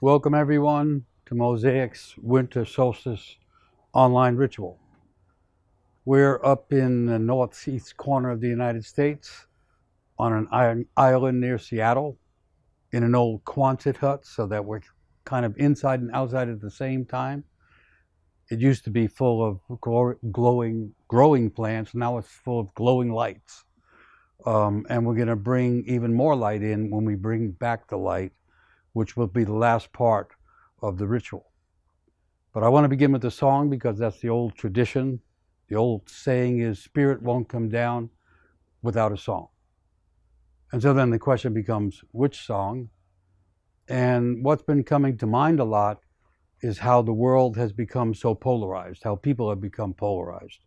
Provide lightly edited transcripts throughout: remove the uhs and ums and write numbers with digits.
Welcome everyone to Mosaic's Winter Solstice online ritual. We're up in the northeast corner of the United States on an island near Seattle in an old Quonset hut so that we're kind of inside and outside at the same time. It used to be full of growing plants. Now it's full of glowing lights. And we're going to bring even more light in when we bring back the light, which will be the last part of the ritual. But I want to begin with the song because that's the old tradition. The old saying is, spirit won't come down without a song. And so then the question becomes, which song? And what's been coming to mind a lot is how the world has become so polarized, how people have become polarized,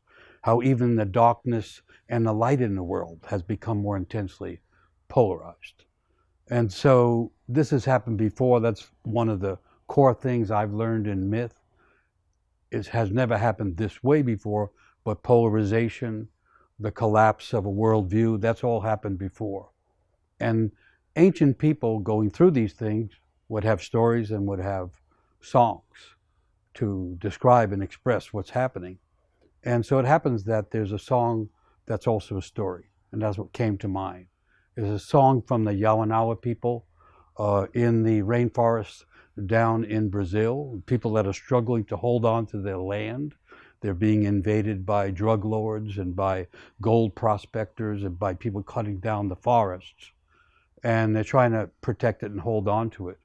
how even the darkness and the light in the world has become more intensely polarized. And so this has happened before. That's one of the core things I've learned in myth. It has never happened this way before, but polarization, the collapse of a worldview, that's all happened before. And ancient people going through these things would have stories and would have songs to describe and express what's happening. And so it happens that there's a song that's also a story, and that's what came to mind. There's a song from the Yawanawa people in the rainforest down in Brazil, people that are struggling to hold on to their land. They're being invaded by drug lords and by gold prospectors and by people cutting down the forests. And they're trying to protect it and hold on to it.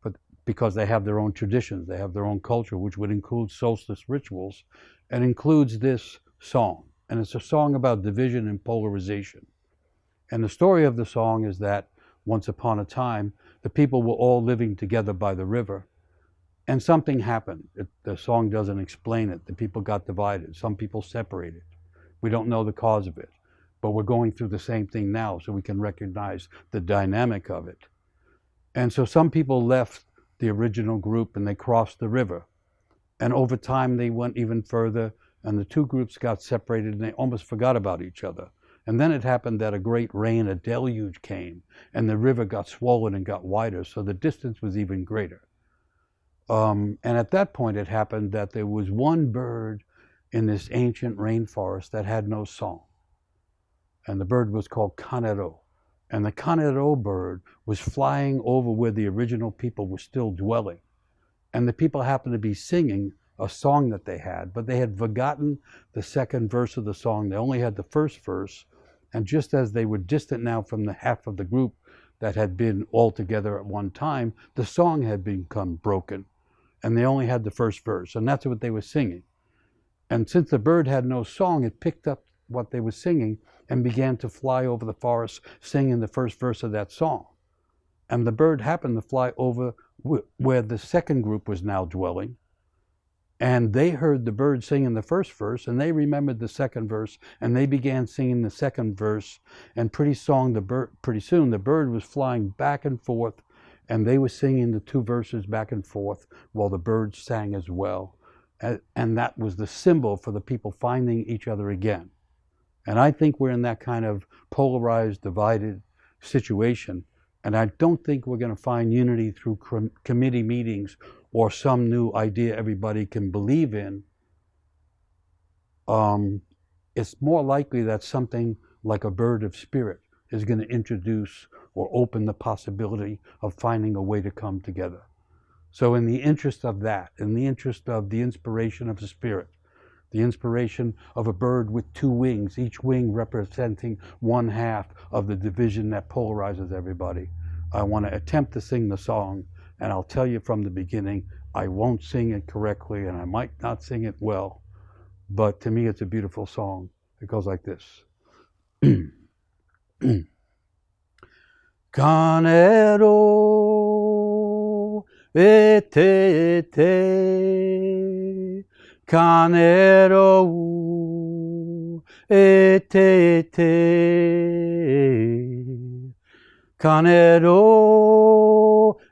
But because they have their own traditions, they have their own culture, which would include solstice rituals, and includes this song. And it's a song about division and polarization. And the story of the song is that once upon a time, the people were all living together by the river, and something happened. The song doesn't explain it. The people got divided. Some people separated. We don't know the cause of it, but we're going through the same thing now, so we can recognize the dynamic of it. And so some people left the original group and they crossed the river. And over time, they went even further, and the two groups got separated and they almost forgot about each other. And then it happened that a great rain, a deluge came, and the river got swollen and got wider, so the distance was even greater. And at that point, it happened that there was one bird in this ancient rainforest that had no song. And the bird was called Kanero. And the Kanero bird was flying over where the original people were still dwelling. And the people happened to be singing a song that they had, but they had forgotten the second verse of the song. They only had the first verse. And just as they were distant now from the half of the group that had been all together at one time, the song had become broken. And they only had the first verse. And that's what they were singing. And since the bird had no song, it picked up what they were singing and began to fly over the forest, singing the first verse of that song. And the bird happened to fly over where the second group was now dwelling. And they heard the bird singing the first verse, and they remembered the second verse, and they began singing the second verse. And pretty soon the bird was flying back and forth, and they were singing the two verses back and forth while the birds sang as well. And that was the symbol for the people finding each other again. And I think we're in that kind of polarized, divided situation. And I don't think we're going to find unity through committee meetings or some new idea everybody can believe in. It's more likely that something like a bird of spirit is going to introduce or open the possibility of finding a way to come together. So in the interest of that, in the interest of the inspiration of the spirit, the inspiration of a bird with two wings, each wing representing one half of the division that polarizes everybody, I want to attempt to sing the song. And I'll tell you from the beginning, I won't sing it correctly, and I might not sing it well. But to me, it's a beautiful song. It goes like this. Kanero ete ete, kanero ete ete. Kanero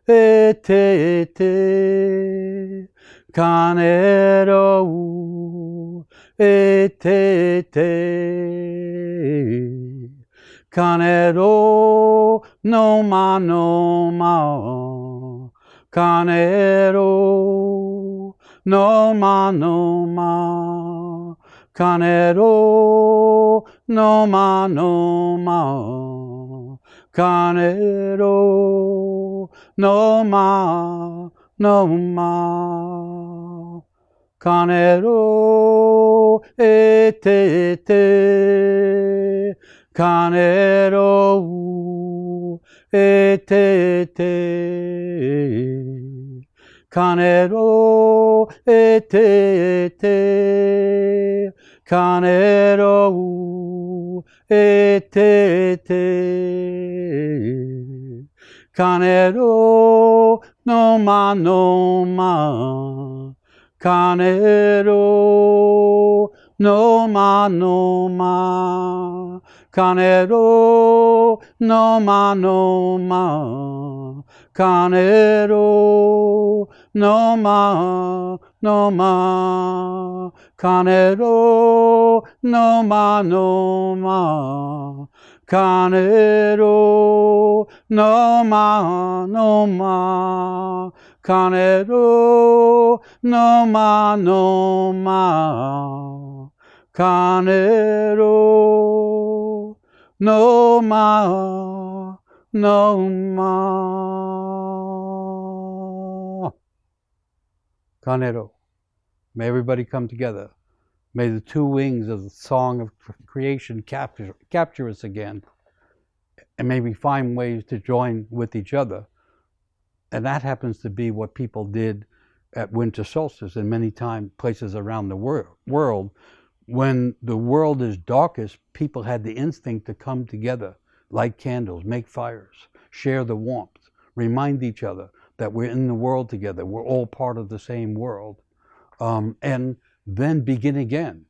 ete ete, kanero ete ete, kanero no ma, Kanero no ma no ma. Kanero no ma no ma. Kanero no ma no ma. Kanero ete ete. Kanero ete ete. Kanero ete ete. Kanero ete ete. Kanero no ma no ma. Kanero no ma no ma. Kanero no ma no ma. Kanero no ma no ma. Kanero no ma no ma. Kanero no ma no ma. Kanero no ma no ma. Kanero no ma no ma. Kanero. May everybody come together. May the two wings of the song of creation capture us again. And may we find ways to join with each other. And that happens to be what people did at winter solstice in many places around the world. When the world is darkest, people had the instinct to come together, light candles, make fires, share the warmth, remind each other that we're in the world together, we're all part of the same world, and then begin again.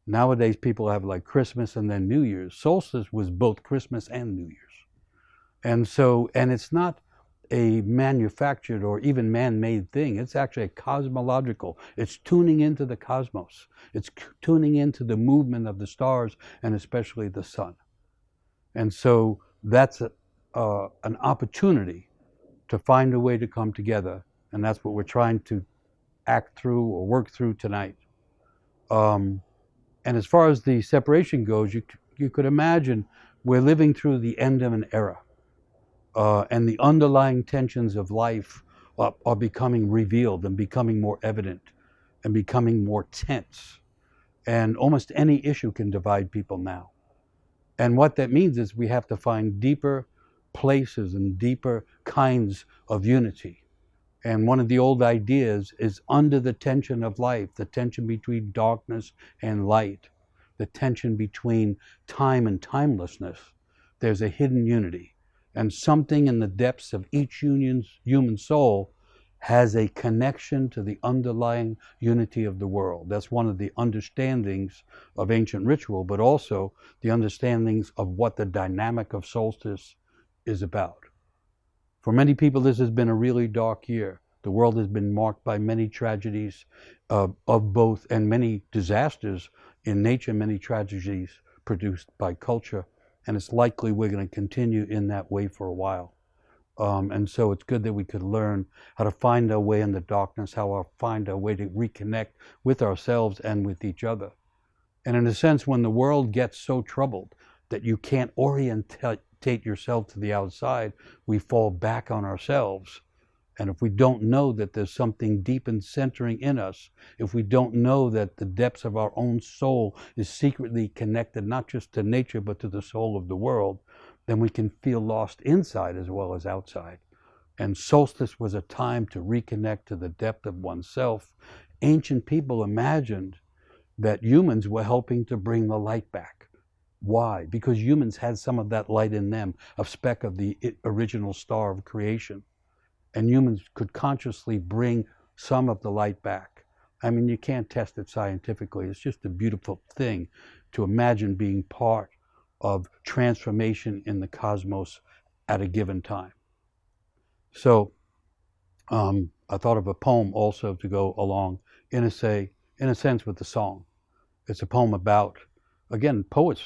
Nowadays, people have like Christmas and then New Year's. Solstice was both Christmas and New Year's. And it's not a manufactured or even man-made thing. It's actually a cosmological. It's tuning into the cosmos. It's tuning into the movement of the stars and especially the sun. And so that's an opportunity to find a way to come together. And that's what we're trying to act through or work through tonight. And as far as the separation goes, you could imagine we're living through the end of an era. And the underlying tensions of life are becoming revealed and becoming more evident and becoming more tense. And almost any issue can divide people now. And what that means is we have to find deeper places and deeper kinds of unity. And one of the old ideas is under the tension of life, the tension between darkness and light, the tension between time and timelessness, there's a hidden unity. And something in the depths of each human soul has a connection to the underlying unity of the world. That's one of the understandings of ancient ritual, but also the understandings of what the dynamic of solstice is about. For many people, this has been a really dark year. The world has been marked by many tragedies of both, and many disasters in nature, many tragedies produced by culture. And it's likely we're going to continue in that way for a while. And so it's good that we could learn how to find our way in the darkness, how to find our way to reconnect with ourselves and with each other. And in a sense, when the world gets so troubled that you can't orientate yourself to the outside, we fall back on ourselves. And if we don't know that there's something deep and centering in us, if we don't know that the depths of our own soul is secretly connected not just to nature but to the soul of the world, then we can feel lost inside as well as outside. And solstice was a time to reconnect to the depth of oneself. Ancient people imagined that humans were helping to bring the light back. Why? Because humans had some of that light in them, a speck of the original star of creation. And humans could consciously bring some of the light back. I mean, you can't test it scientifically. It's just a beautiful thing to imagine being part of transformation in the cosmos at a given time. So I thought of a poem also to go along in a sense with the song. It's a poem about, again, poets,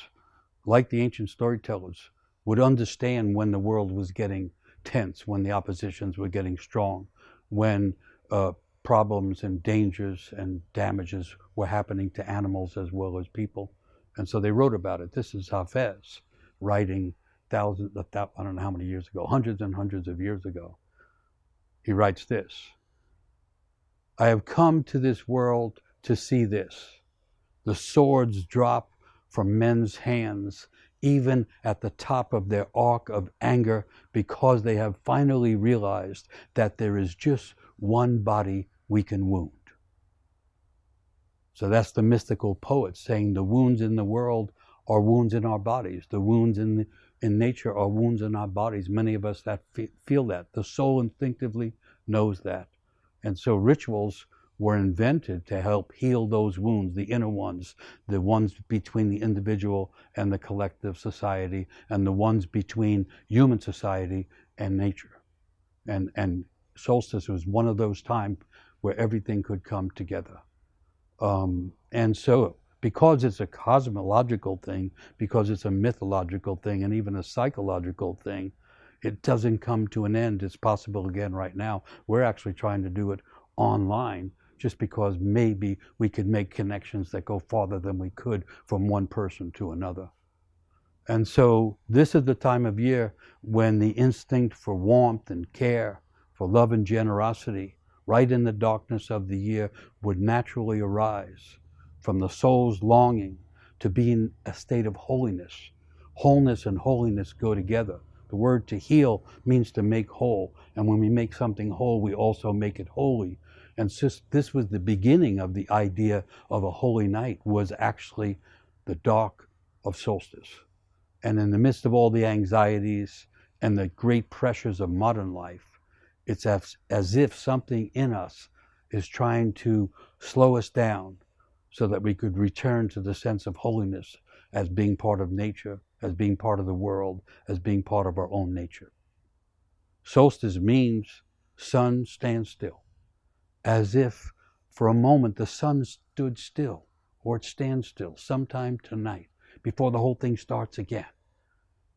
like the ancient storytellers, would understand when the world was getting tense, when the oppositions were getting strong, when problems and dangers and damages were happening to animals as well as people. And so they wrote about it. This is Hafez writing thousands, I don't know how many years ago, hundreds and hundreds of years ago. He writes this: I have come to this world to see this. The swords drop from men's hands, even at the top of their arc of anger, because they have finally realized that there is just one body we can wound. So that's the mystical poet saying the wounds in the world are wounds in our bodies. The wounds in nature are wounds in our bodies. Many of us that feel that. The soul instinctively knows that. And so rituals were invented to help heal those wounds, the inner ones, the ones between the individual and the collective society, and the ones between human society and nature. And solstice was one of those times where everything could come together. And so, because it's a cosmological thing, because it's a mythological thing, and even a psychological thing, it doesn't come to an end. It's possible again right now. We're actually trying to do it online, just because maybe we could make connections that go farther than we could from one person to another. And so this is the time of year when the instinct for warmth and care, for love and generosity, right in the darkness of the year, would naturally arise from the soul's longing to be in a state of holiness. Wholeness and holiness go together. The word to heal means to make whole. And when we make something whole, we also make it holy. And since this was the beginning of the idea of a holy night, was actually the dark of solstice. And in the midst of all the anxieties and the great pressures of modern life, it's as if something in us is trying to slow us down so that we could return to the sense of holiness as being part of nature, as being part of the world, as being part of our own nature. Solstice means sun stands still, as if for a moment the sun stood still, or it stands still sometime tonight before the whole thing starts again.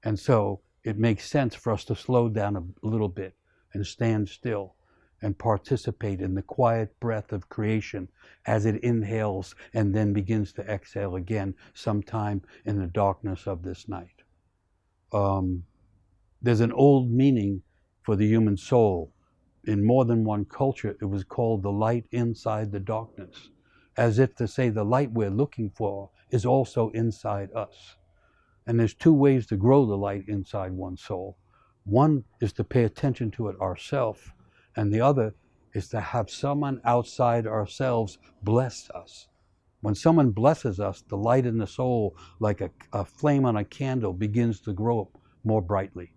And so it makes sense for us to slow down a little bit and stand still and participate in the quiet breath of creation as it inhales and then begins to exhale again sometime in the darkness of this night. There's an old meaning for the human soul. In more than one culture, it was called the light inside the darkness, as if to say the light we're looking for is also inside us. And there's two ways to grow the light inside one's soul. One is to pay attention to it ourselves, and the other is to have someone outside ourselves bless us. When someone blesses us, the light in the soul, like a flame on a candle, begins to grow more brightly.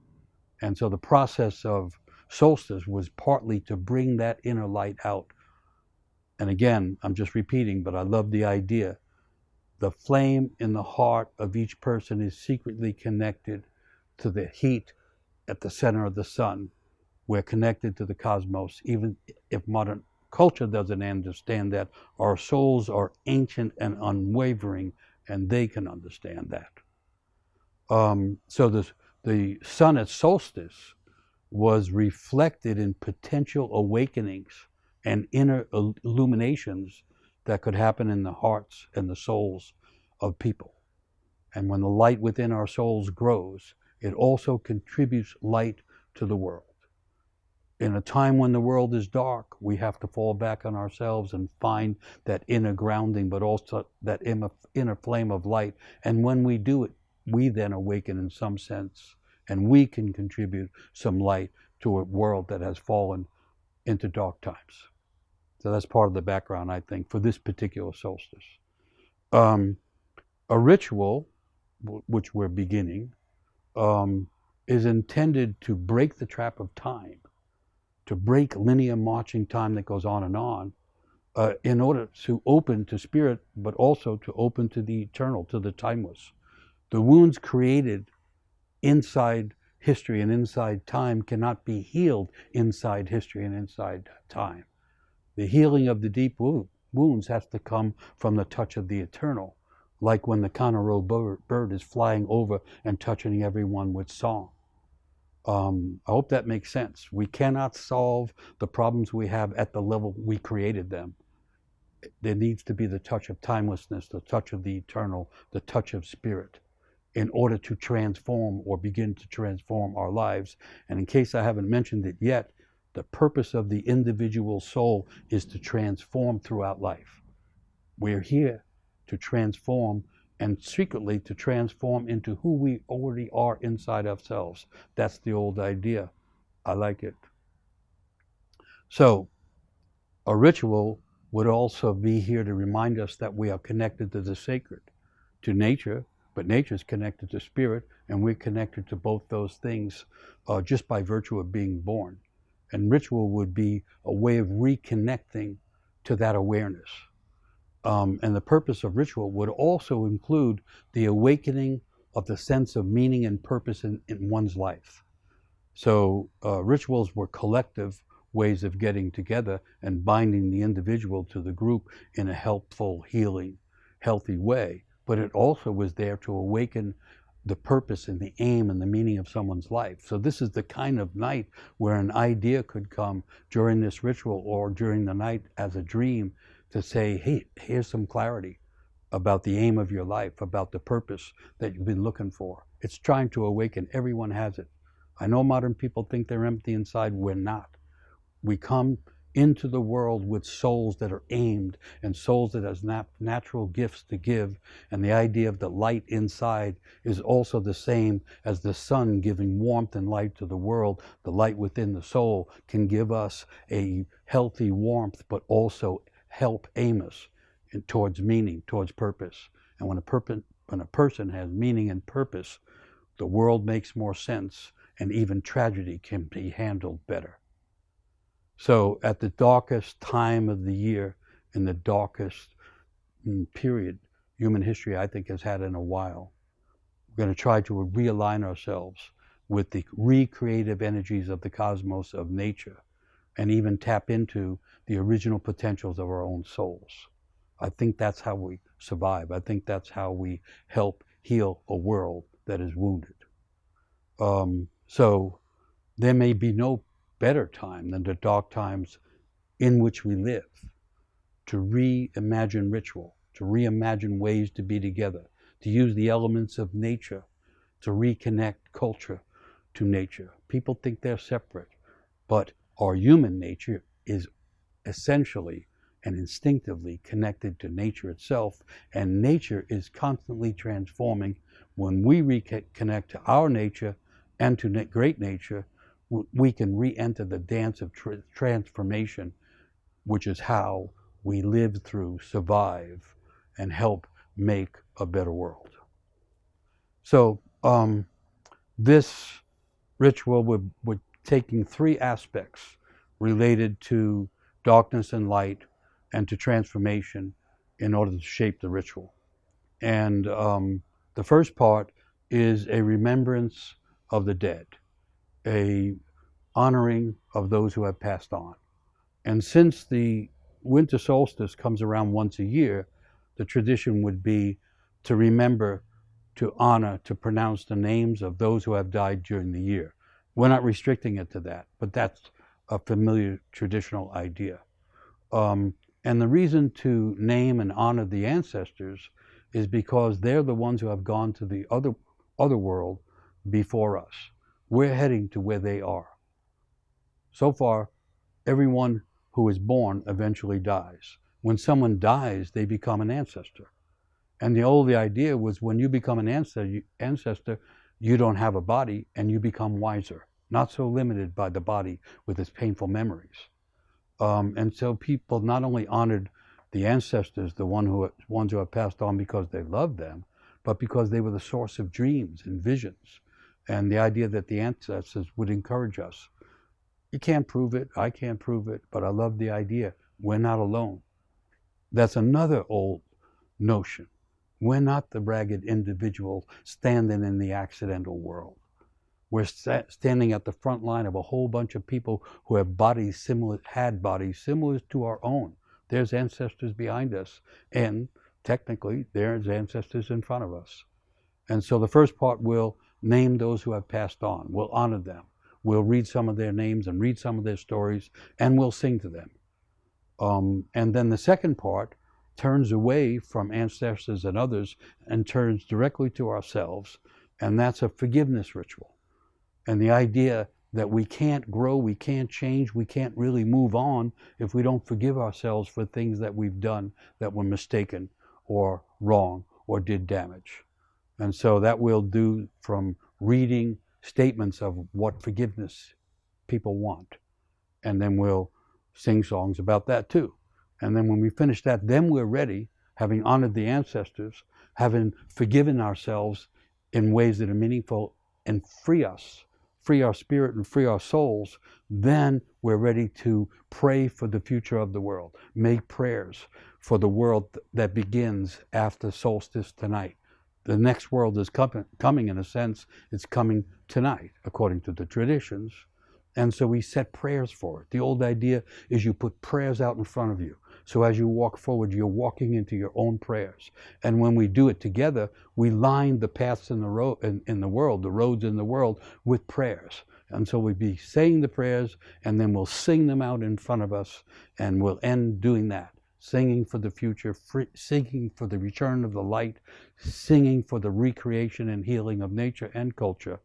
And so the process of solstice was partly to bring that inner light out. And again, I'm just repeating, but I love the idea. The flame in the heart of each person is secretly connected to the heat at the center of the sun. We're connected to the cosmos. Even if modern culture doesn't understand that, our souls are ancient and unwavering, and they can understand that. So the sun at solstice was reflected in potential awakenings and inner illuminations that could happen in the hearts and the souls of people. And when the light within our souls grows, it also contributes light to the world. In a time when the world is dark, we have to fall back on ourselves and find that inner grounding, but also that inner flame of light. And when we do it, we then awaken in some sense, and we can contribute some light to a world that has fallen into dark times. So that's part of the background, I think, for this particular solstice. A ritual, which we're beginning, is intended to break the trap of time, to break linear marching time that goes on and on, in order to open to spirit, but also to open to the eternal, to the timeless. The wounds created inside history and inside time cannot be healed inside history and inside time. The healing of the deep wounds has to come from the touch of the eternal, like when the Canaro bird is flying over and touching everyone with song. I hope that makes sense. We cannot solve the problems we have at the level we created them. There needs to be the touch of timelessness, the touch of the eternal, the touch of spirit, in order to transform or begin to transform our lives. And in case I haven't mentioned it yet, the purpose of the individual soul is to transform throughout life. We're here to transform, and secretly to transform into who we already are inside ourselves. That's the old idea. I like it. So, a ritual would also be here to remind us that we are connected to the sacred, to nature, but nature is connected to spirit, and we're connected to both those things just by virtue of being born. And ritual would be a way of reconnecting to that awareness. And the purpose of ritual would also include the awakening of the sense of meaning and purpose in one's life. So rituals were collective ways of getting together and binding the individual to the group in a helpful, healing, healthy way. But it also was there to awaken the purpose and the aim and the meaning of someone's life. So this is the kind of night where an idea could come during this ritual or during the night as a dream to say, hey, here's some clarity about the aim of your life, about the purpose that you've been looking for. It's trying to awaken. Everyone has it. I know modern people think they're empty inside. We're not. We come into the world with souls that are aimed and souls that has natural gifts to give. And the idea of the light inside is also the same as the sun giving warmth and light to the world. The light within the soul can give us a healthy warmth, but also help aim us towards meaning, towards purpose. And when a person has meaning and purpose, the world makes more sense, and even tragedy can be handled better. So at the darkest time of the year, in the darkest period human history I think has had in a while, we're going to try to realign ourselves with the recreative energies of the cosmos, of nature, and even tap into the original potentials of our own souls. I think that's how we survive. I think that's how we help heal a world that is wounded. So there may be no better time than the dark times in which we live to reimagine ritual, to reimagine ways to be together, to use the elements of nature, to reconnect culture to nature. People think they're separate, but our human nature is essentially and instinctively connected to nature itself, and nature is constantly transforming. When we reconnect to our nature and to great nature, we can re-enter the dance of transformation, which is how we live through, survive, and help make a better world. So this ritual would taking three aspects related to darkness and light and to transformation in order to shape the ritual. And the first part is a remembrance of the dead, a honoring of those who have passed on. And since the winter solstice comes around once a year, the tradition would be to remember, to honor, to pronounce the names of those who have died during the year. We're not restricting it to that, but that's a familiar traditional idea. And the reason to name and honor the ancestors is because they're the ones who have gone to the other world before us. We're heading to where they are. So far, everyone who is born eventually dies. When someone dies, they become an ancestor. And the old idea was when you become an ancestor, you don't have a body and you become wiser, not so limited by the body with its painful memories. And so people not only honored the ancestors, the ones who have passed on because they loved them, but because they were the source of dreams and visions. And the idea that the ancestors would encourage us. You can't prove it, I can't prove it, but I love the idea. We're not alone. That's another old notion. We're not the ragged individual standing in the accidental world. We're standing at the front line of a whole bunch of people who have had bodies similar to our own. There's ancestors behind us, and technically there's ancestors in front of us. And so the first part will name those who have passed on. We'll honor them. we'll read some of their names and read some of their stories, and we'll sing to them. And then the second part turns away from ancestors and others and turns directly to ourselves, and that's a forgiveness ritual. And the idea that we can't grow, we can't change, we can't really move on if we don't forgive ourselves for things that we've done that were mistaken or wrong or did damage. And so that we'll do from reading statements of what forgiveness people want. And then we'll sing songs about that too. And then when we finish that, then we're ready, having honored the ancestors, having forgiven ourselves in ways that are meaningful and free us, free our spirit and free our souls, then we're ready to pray for the future of the world, make prayers for the world that begins after solstice tonight. The next world is coming in a sense, it's coming tonight, according to the traditions. And so we set prayers for it. The old idea is you put prayers out in front of you. So as you walk forward, you're walking into your own prayers. And when we do it together, we line the paths in the world, the roads in the world, with prayers. And so we'll be saying the prayers, and then we'll sing them out in front of us, and we'll end doing that. Singing for the future, singing for the return of the light, singing for the recreation and healing of nature and culture.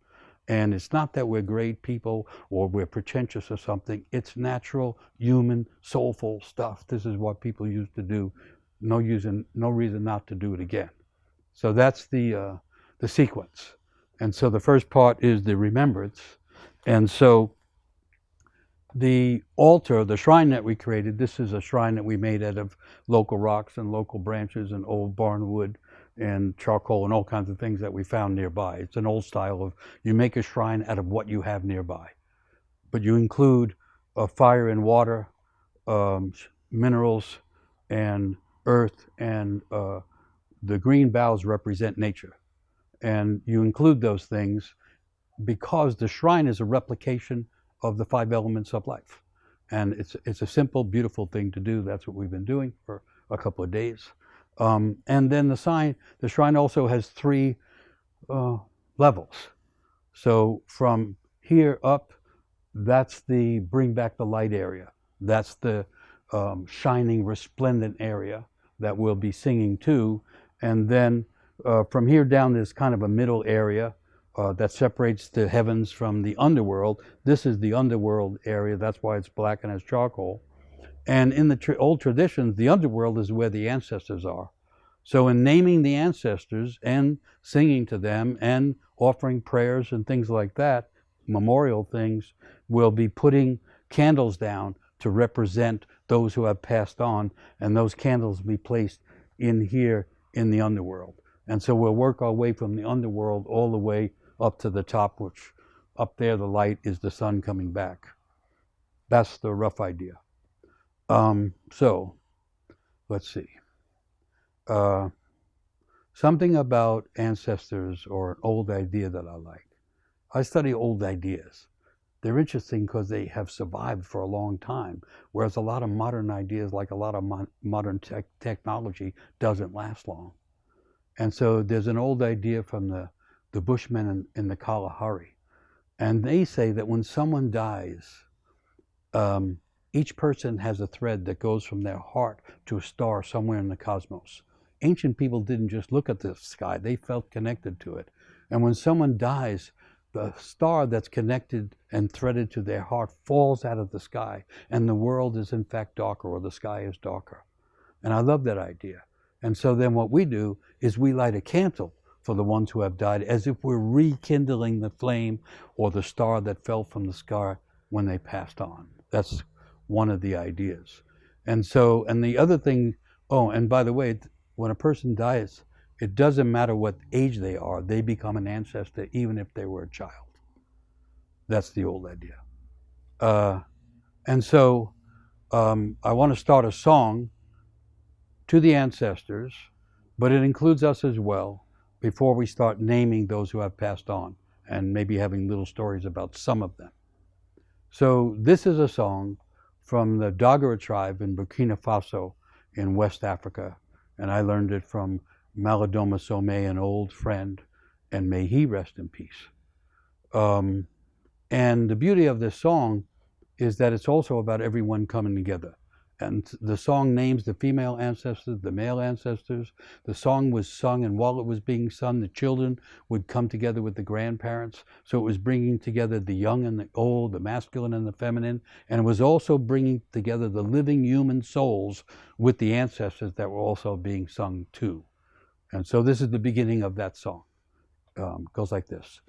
And it's not that we're great people or we're pretentious or something. It's natural, human, soulful stuff. This is what people used to do. No reason not to do it again. So that's the sequence. And so the first part is the remembrance. And so the altar, the shrine that we created, this is a shrine that we made out of local rocks and local branches and old barn wood and charcoal and all kinds of things that we found nearby. It's an old style of, you make a shrine out of what you have nearby. But you include fire and water, minerals and earth, and the green boughs represent nature. And you include those things because the shrine is a replication of the 5 elements of life. And it's a simple, beautiful thing to do. That's what we've been doing for a couple of days. And then the shrine also has 3 levels. So from here up, that's the bring back the light area. That's the shining, resplendent area that we'll be singing to. And then from here down, there's kind of a middle area that separates the heavens from the underworld. This is the underworld area. That's why it's black and has charcoal. And in the old traditions, the underworld is where the ancestors are. So in naming the ancestors and singing to them and offering prayers and things like that, memorial things, we'll be putting candles down to represent those who have passed on, and those candles will be placed in here in the underworld. And so we'll work our way from the underworld all the way up to the top, which up there the light is the sun coming back. That's the rough idea. So let's see. Something about ancestors, or an old idea that I like. I study old ideas. They're interesting because they have survived for a long time, whereas a lot of modern ideas, like a lot of modern technology, doesn't last long. And so there's an old idea from the Bushmen in the Kalahari, and they say that when someone dies, each person has a thread that goes from their heart to a star somewhere in the cosmos. Ancient people didn't just look at the sky, they felt connected to it. And when someone dies, the star that's connected and threaded to their heart falls out of the sky, and the world is in fact darker, or the sky is darker. And I love that idea. And so then what we do is we light a candle for the ones who have died, as if we're rekindling the flame or the star that fell from the sky when they passed on. That's one of the ideas. And so, and the other thing, oh, and by the way, when a person dies, it doesn't matter what age they are, they become an ancestor even if they were a child. That's the old idea. And so I want to start a song to the ancestors, but it includes us as well, before we start naming those who have passed on and maybe having little stories about some of them. So this is a song from the Dagara tribe in Burkina Faso in West Africa, and I learned it from Malidoma Somé, an old friend, and may he rest in peace. And the beauty of this song is that it's also about everyone coming together. And the song names the female ancestors, the male ancestors. The song was sung, and while it was being sung, the children would come together with the grandparents. So it was bringing together the young and the old, the masculine and the feminine, and it was also bringing together the living human souls with the ancestors that were also being sung too. And so this is the beginning of that song. It goes like this.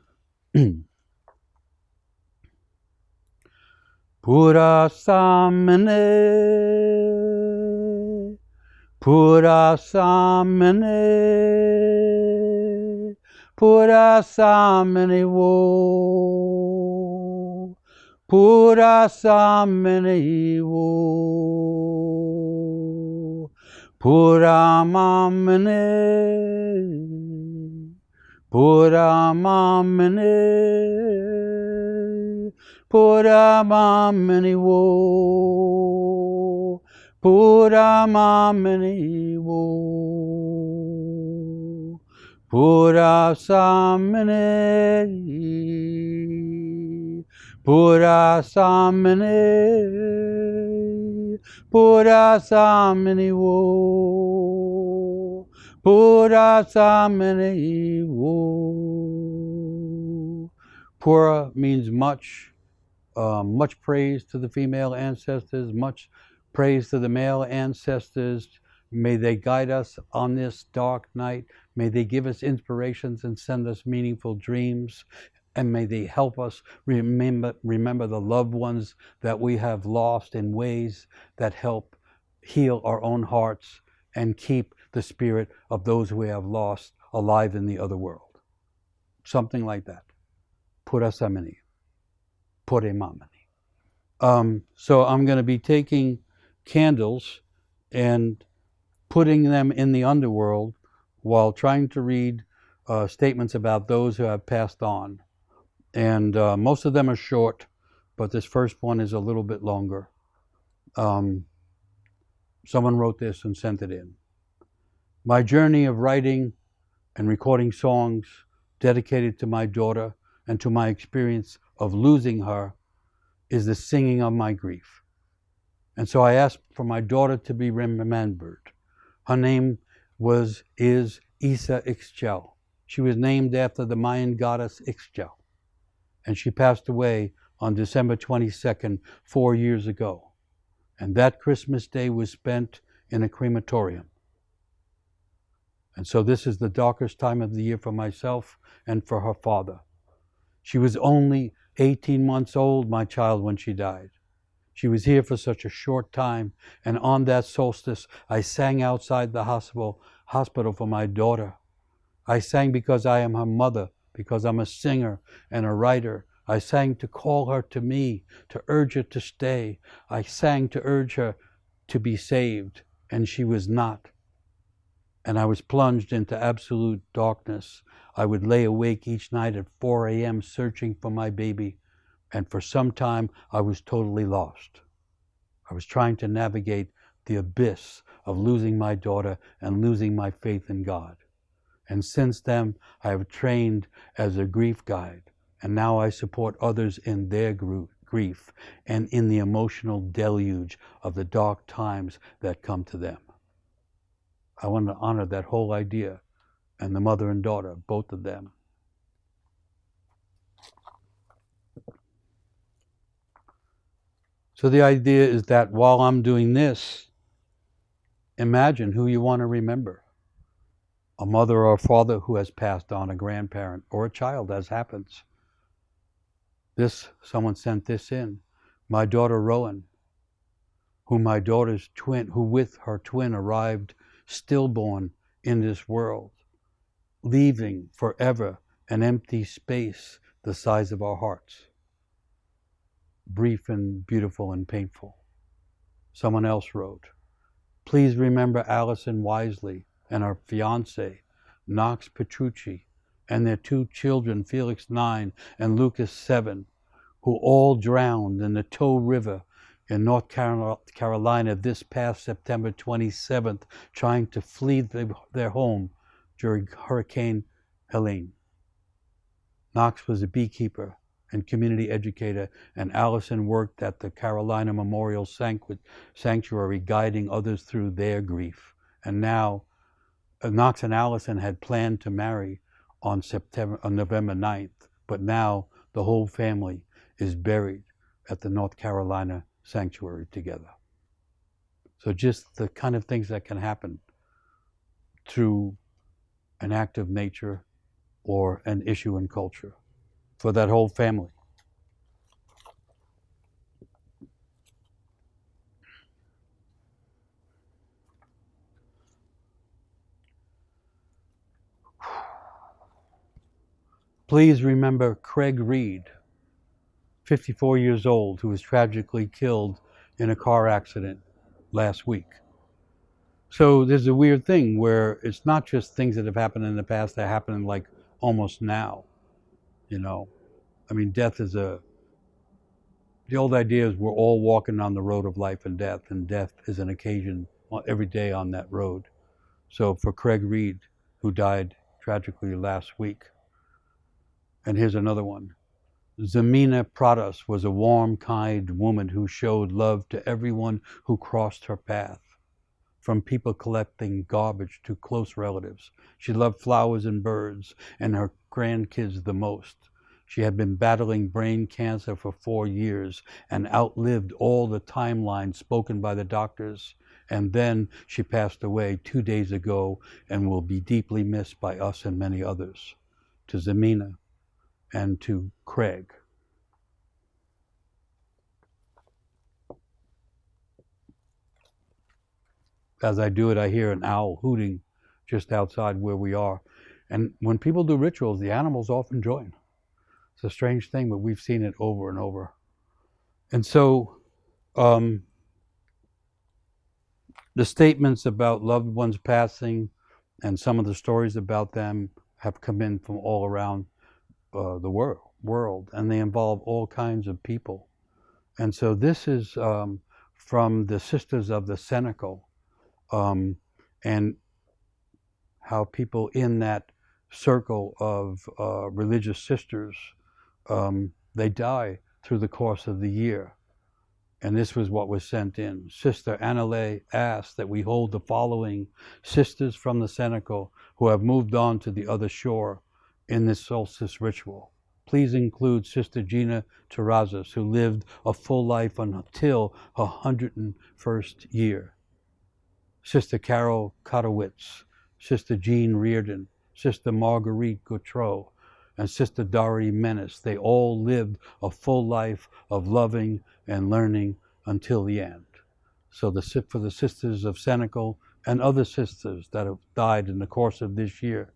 Pura samane, pura samane, pura samane wo, pura samane wo, pura mamane, pura mamane. Pura mamani wo, pura mamani wo, pura samani, pura samani, pura samani wo, pura samani wo. Pura means much. Much praise to the female ancestors, much praise to the male ancestors. May they guide us on this dark night. May they give us inspirations and send us meaningful dreams. And may they help us remember the loved ones that we have lost in ways that help heal our own hearts and keep the spirit of those we have lost alive in the other world. Something like that. Purasamani. Mamani. So I'm going to be taking candles and putting them in the underworld while trying to read statements about those who have passed on. And most of them are short, but this first one is a little bit longer. Someone wrote this and sent it in. My journey of writing and recording songs dedicated to my daughter and to my experience of losing her is the singing of my grief. And so I asked for my daughter to be remembered. Her name is Isa Ixchel. She was named after the Mayan goddess Ixchel. And she passed away on December 22nd, 4 years ago. And that Christmas day was spent in a crematorium. And so this is the darkest time of the year for myself and for her father. She was only 18 months old, my child, when she died. She was here for such a short time, and on that solstice, I sang outside the hospital for my daughter. I sang because I am her mother, because I'm a singer and a writer. I sang to call her to me, to urge her to stay. I sang to urge her to be saved, and she was not. And I was plunged into absolute darkness. I would lay awake each night at 4 a.m. searching for my baby, and for some time I was totally lost. I was trying to navigate the abyss of losing my daughter and losing my faith in God. And since then, I have trained as a grief guide, and now I support others in their grief and in the emotional deluge of the dark times that come to them. I want to honor that whole idea and the mother and daughter, both of them. So the idea is that while I'm doing this, imagine who you want to remember. A mother or a father who has passed on, a grandparent, or a child, as happens. Someone sent this in. My daughter Rowan, who with her twin arrived stillborn in this world, leaving forever an empty space the size of our hearts. Brief and beautiful and painful. Someone else wrote, please remember Allison Wisely and her fiancé, Knox Petrucci, and their 2 children, Felix 9 and Lucas 7, who all drowned in the Tow River in North Carolina this past September 27th, trying to flee their home during Hurricane Helene. Knox was a beekeeper and community educator, and Allison worked at the Carolina Memorial Sanctuary, guiding others through their grief. And now, Knox and Allison had planned to marry on November 9th, but now the whole family is buried at the North Carolina Sanctuary together. So just the kind of things that can happen through an act of nature or an issue in culture for that whole family. Please remember Craig Reed, 54 years old, who was tragically killed in a car accident last week. So there's a weird thing where it's not just things that have happened in the past that happen like almost now, you know. I mean, death is the old idea is we're all walking on the road of life and death is an occasion every day on that road. So for Craig Reed, who died tragically last week, and here's another one. Zemina Pradas was a warm, kind woman who showed love to everyone who crossed her path, from people collecting garbage to close relatives. She loved flowers and birds and her grandkids the most. She had been battling brain cancer for 4 years and outlived all the timelines spoken by the doctors. And then she passed away 2 days ago and will be deeply missed by us and many others. To Zemina and to Craig. As I do it, I hear an owl hooting just outside where we are. And when people do rituals, the animals often join. It's a strange thing, but we've seen it over and over. And so the statements about loved ones passing and some of the stories about them have come in from all around the world, and they involve all kinds of people. And so this is from the Sisters of the Cenacle, and how people in that circle of religious sisters, they die through the course of the year. And this was what was sent in. Sister Annalay asked that we hold the following sisters from the Cenacle who have moved on to the other shore in this solstice ritual. Please include Sister Gina Terrazas, who lived a full life until her 101st year. Sister Carol Kotowitz, Sister Jean Reardon, Sister Marguerite Gautreau, and Sister Dorothy Menace. They all lived a full life of loving and learning until the end. So for the Sisters of Cenacle and other sisters that have died in the course of this year.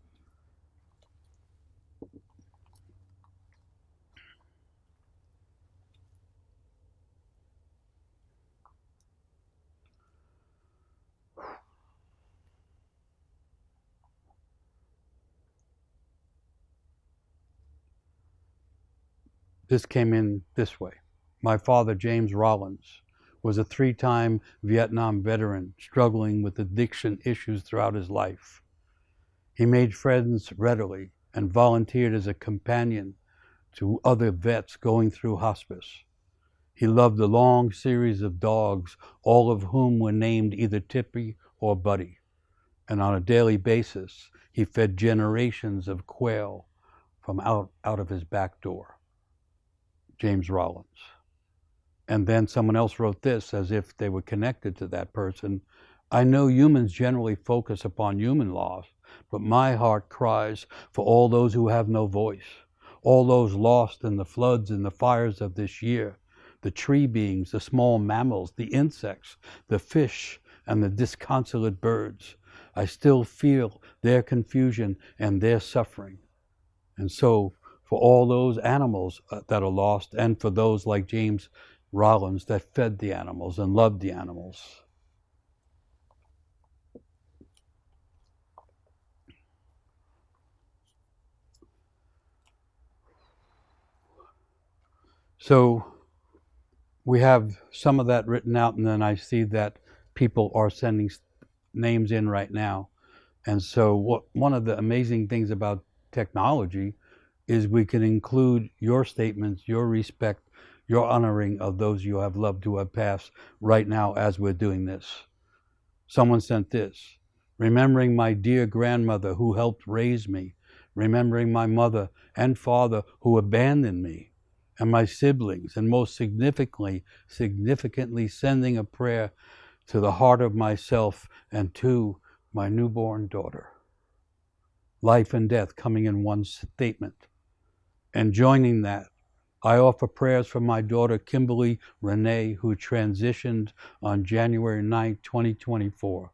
This came in this way. My father, James Rollins, was a 3-time Vietnam veteran struggling with addiction issues throughout his life. He made friends readily and volunteered as a companion to other vets going through hospice. He loved a long series of dogs, all of whom were named either Tippy or Buddy. And on a daily basis, he fed generations of quail from out of his back door. James Rollins. And then someone else wrote this as if they were connected to that person. I know humans generally focus upon human loss, but my heart cries for all those who have no voice, all those lost in the floods and the fires of this year, the tree beings, the small mammals, the insects, the fish, and the disconsolate birds. I still feel their confusion and their suffering. And so, for all those animals that are lost, and for those like James Rollins that fed the animals and loved the animals. So we have some of that written out, and then I see that people are sending names in right now. And so one of the amazing things about technology is we can include your statements, your respect, your honoring of those you have loved who have passed right now as we're doing this. Someone sent this. Remembering my dear grandmother who helped raise me, remembering my mother and father who abandoned me, and my siblings, and most significantly sending a prayer to the heart of myself and to my newborn daughter. Life and death coming in one statement. And joining that, I offer prayers for my daughter Kimberly Renee, who transitioned on January 9, 2024.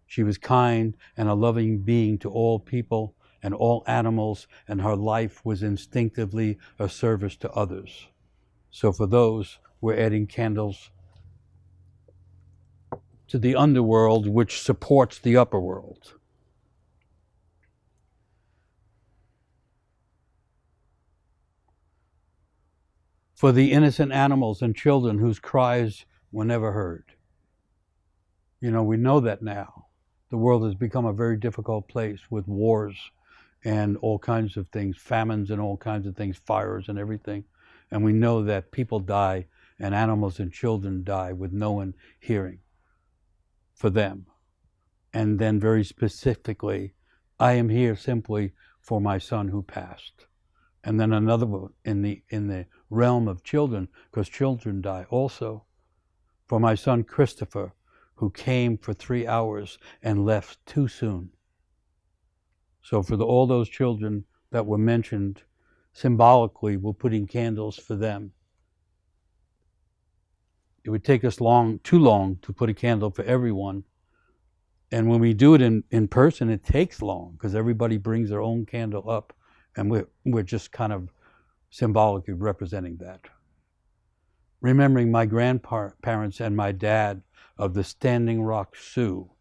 She was kind and a loving being to all people and all animals, and her life was instinctively a service to others. So for those, we're adding candles to the underworld, which supports the upper world. For the innocent animals and children whose cries were never heard. You know, we know that now. The world has become a very difficult place with wars and all kinds of things, famines and all kinds of things, fires and everything. And we know that people die and animals and children die with no one hearing for them. And then very specifically, I am here simply for my son who passed. And then another one in the realm of children, because children die also, for my son Christopher, who came for 3 hours and left too soon. So for all those children that were mentioned, symbolically, we're putting candles for them. It would take us too long to put a candle for everyone. And when we do it in person, it takes long because everybody brings their own candle up, and we're just kind of symbolically representing that. Remembering my grandparents and my dad of the Standing Rock Sioux,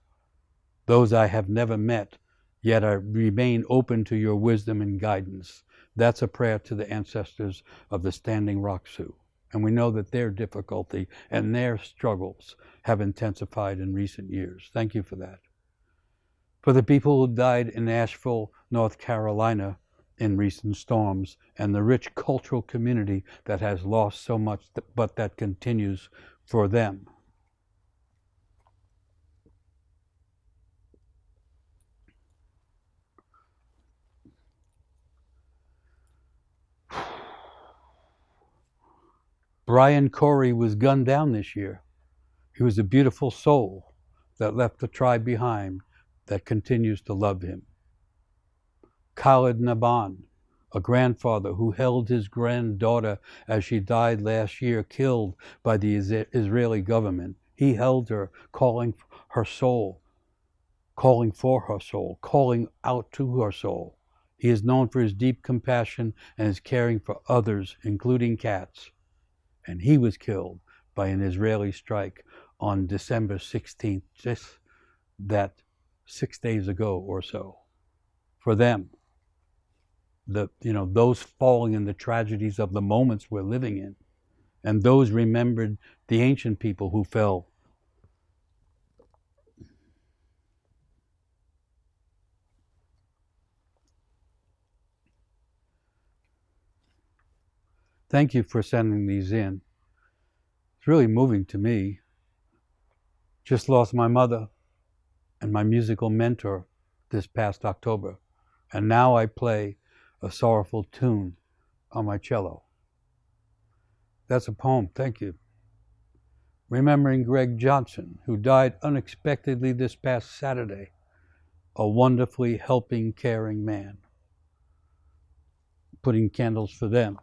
those I have never met, yet I remain open to your wisdom and guidance. That's a prayer to the ancestors of the Standing Rock Sioux. And we know that their difficulty and their struggles have intensified in recent years. Thank you for that. For the people who died in Asheville, North Carolina in recent storms, and the rich cultural community that has lost so much, but that continues for them. Brian Corey was gunned down this year. He was a beautiful soul that left a tribe behind that continues to love him. Khalid Naban, a grandfather who held his granddaughter as she died last year, killed by the Israeli government. He held her, calling for her soul, calling out to her soul. He is known for his deep compassion and his caring for others, including cats. And he was killed by an Israeli strike on December 16th, just that 6 days ago or so. For them, those falling in the tragedies of the moments we're living in, and those remembered the ancient people who fell. Thank you for sending these in. It's really moving to me. Just lost my mother and my musical mentor this past October, and now I play a sorrowful tune on my cello. That's a poem, thank you. Remembering Greg Johnson, who died unexpectedly this past Saturday, a wonderfully helping, caring man. Putting candles for them.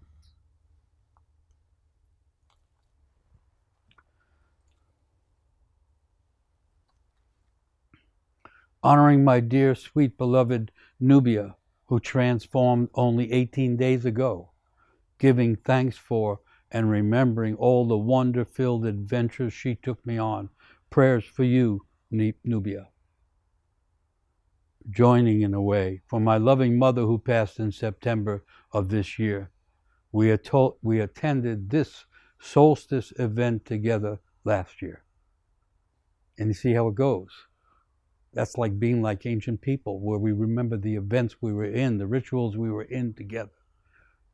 Honoring my dear, sweet, beloved Nubia, who transformed only 18 days ago, giving thanks for and remembering all the wonder-filled adventures she took me on. Prayers for you, Nubia. Joining in a way for my loving mother who passed in September of this year. We attended this Solstice event together last year. And you see how it goes. That's like being like ancient people, where we remember the events we were in, the rituals we were in together.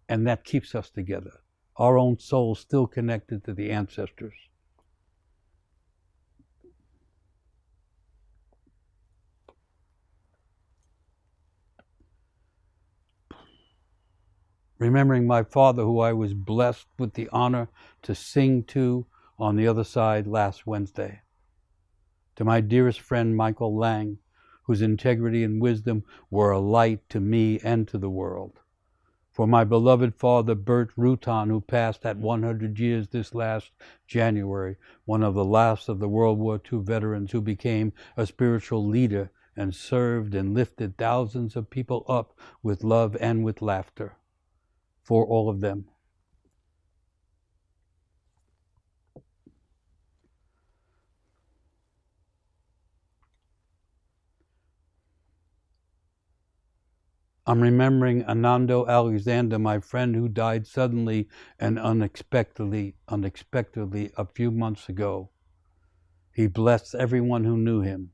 And that keeps us together. Our own soul still connected to the ancestors. Remembering my father, who I was blessed with the honor to sing to on the other side last Wednesday. To my dearest friend Michael Lang, whose integrity and wisdom were a light to me and to the world. For my beloved father Bert Rutan, who passed at 100 years this last January, one of the last of the World War II veterans who became a spiritual leader and served and lifted thousands of people up with love and with laughter. For all of them. I'm remembering Anando Alexander, my friend who died suddenly and unexpectedly a few months ago. He blessed everyone who knew him.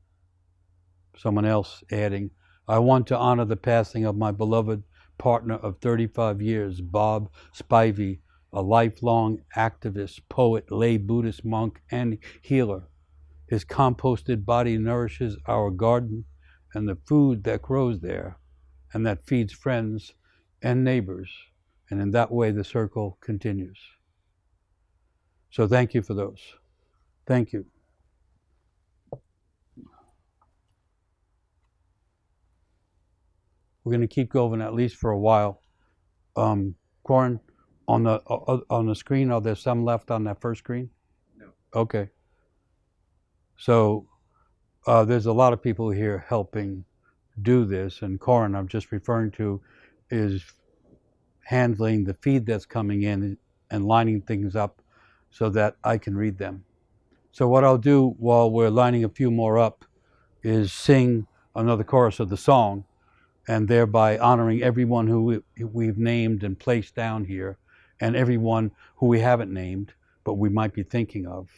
Someone else adding, I want to honor the passing of my beloved partner of 35 years, Bob Spivey, a lifelong activist, poet, lay Buddhist monk, and healer. His composted body nourishes our garden and the food that grows there, and that feeds friends and neighbors. And in that way, the circle continues. So thank you for those. Thank you. We're going to keep going at least for a while. Corin, on the screen, are there some left on that first screen? No. Okay. So there's a lot of people here helping do this, and Corin, I'm just referring to, is handling the feed that's coming in and lining things up so that I can read them. So what I'll do while we're lining a few more up is sing another chorus of the song, and thereby honoring everyone who we've named and placed down here, and everyone who we haven't named, but we might be thinking of.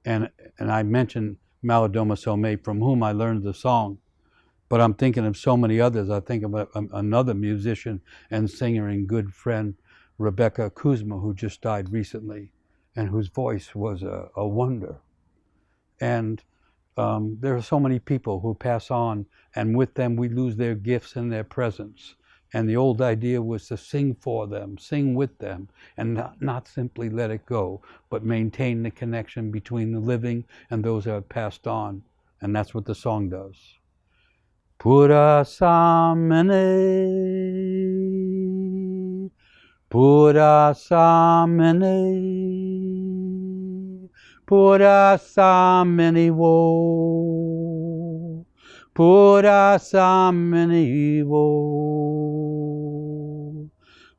And I mentioned Malidoma Somé, from whom I learned the song, but I'm thinking of so many others. I think of another musician and singer and good friend, Rebecca Kuzma, who just died recently, and whose voice was a wonder. And there are so many people who pass on, and with them we lose their gifts and their presence. And the old idea was to sing for them, sing with them, and not simply let it go, but maintain the connection between the living and those that have passed on. And that's what the song does. Pura samene, pura samene, pura samene wo, pura samene wo,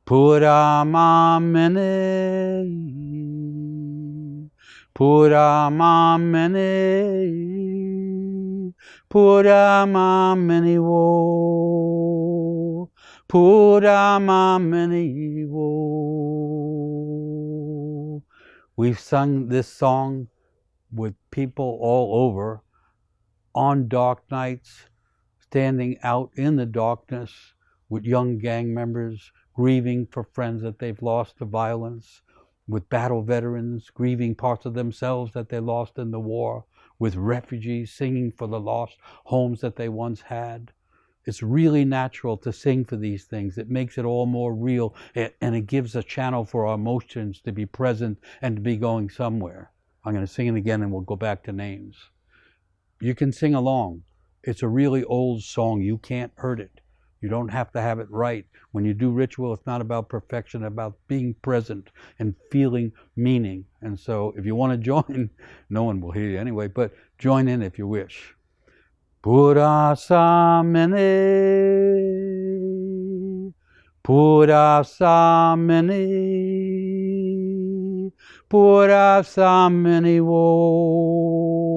pura mamene, pura mamene, pura mamene wo, pura mamene wo. We've sung this song with people all over, on dark nights, standing out in the darkness with young gang members, grieving for friends that they've lost to violence, with battle veterans, grieving parts of themselves that they lost in the war, with refugees singing for the lost homes that they once had. It's really natural to sing for these things. It makes it all more real, and it gives a channel for our emotions to be present and to be going somewhere. I'm going to sing it again, and we'll go back to names. You can sing along. It's a really old song. You can't hurt it. You don't have to have it right. When you do ritual, it's not about perfection, it's about being present and feeling meaning. And so if you want to join, no one will hear you anyway, but join in if you wish. Pura samene, pura samene, pura samene wo,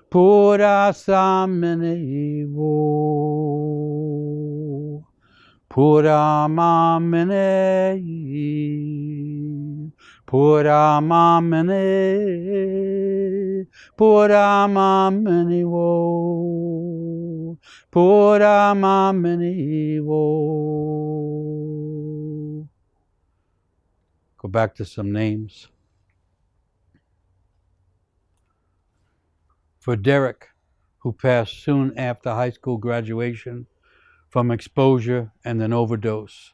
pura samene wo, pura mamene, Puramamani, Puramamani wo, Puramamani wo. Go back to some names. For Derek, who passed soon after high school graduation from exposure and an overdose,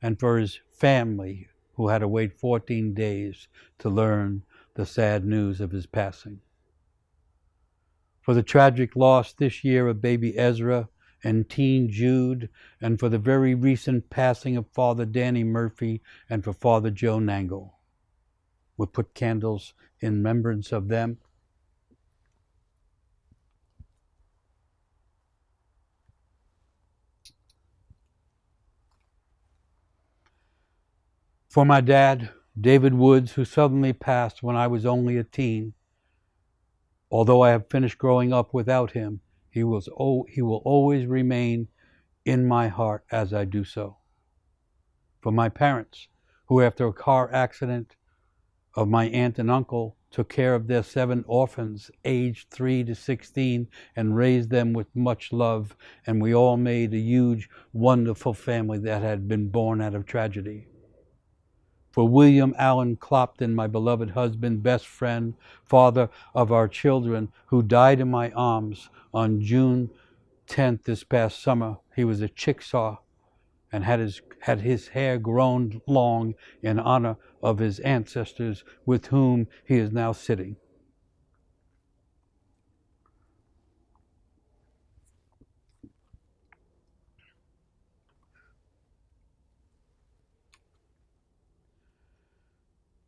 and for his family, who had to wait 14 days to learn the sad news of his passing. For the tragic loss this year of baby Ezra and teen Jude, and for the very recent passing of Father Danny Murphy and for Father Joe Nangle. We'll put candles in remembrance of them. For my dad, David Woods, who suddenly passed when I was only a teen. Although I have finished growing up without him, he will always remain in my heart as I do so. For my parents, who after a car accident of my aunt and uncle took care of their 7 orphans aged 3 to 16 and raised them with much love, and we all made a huge, wonderful family that had been born out of tragedy. For William Allen Clopton, my beloved husband, best friend, father of our children, who died in my arms on June 10th this past summer. He was a Chickasaw and had his hair grown long in honor of his ancestors with whom he is now sitting.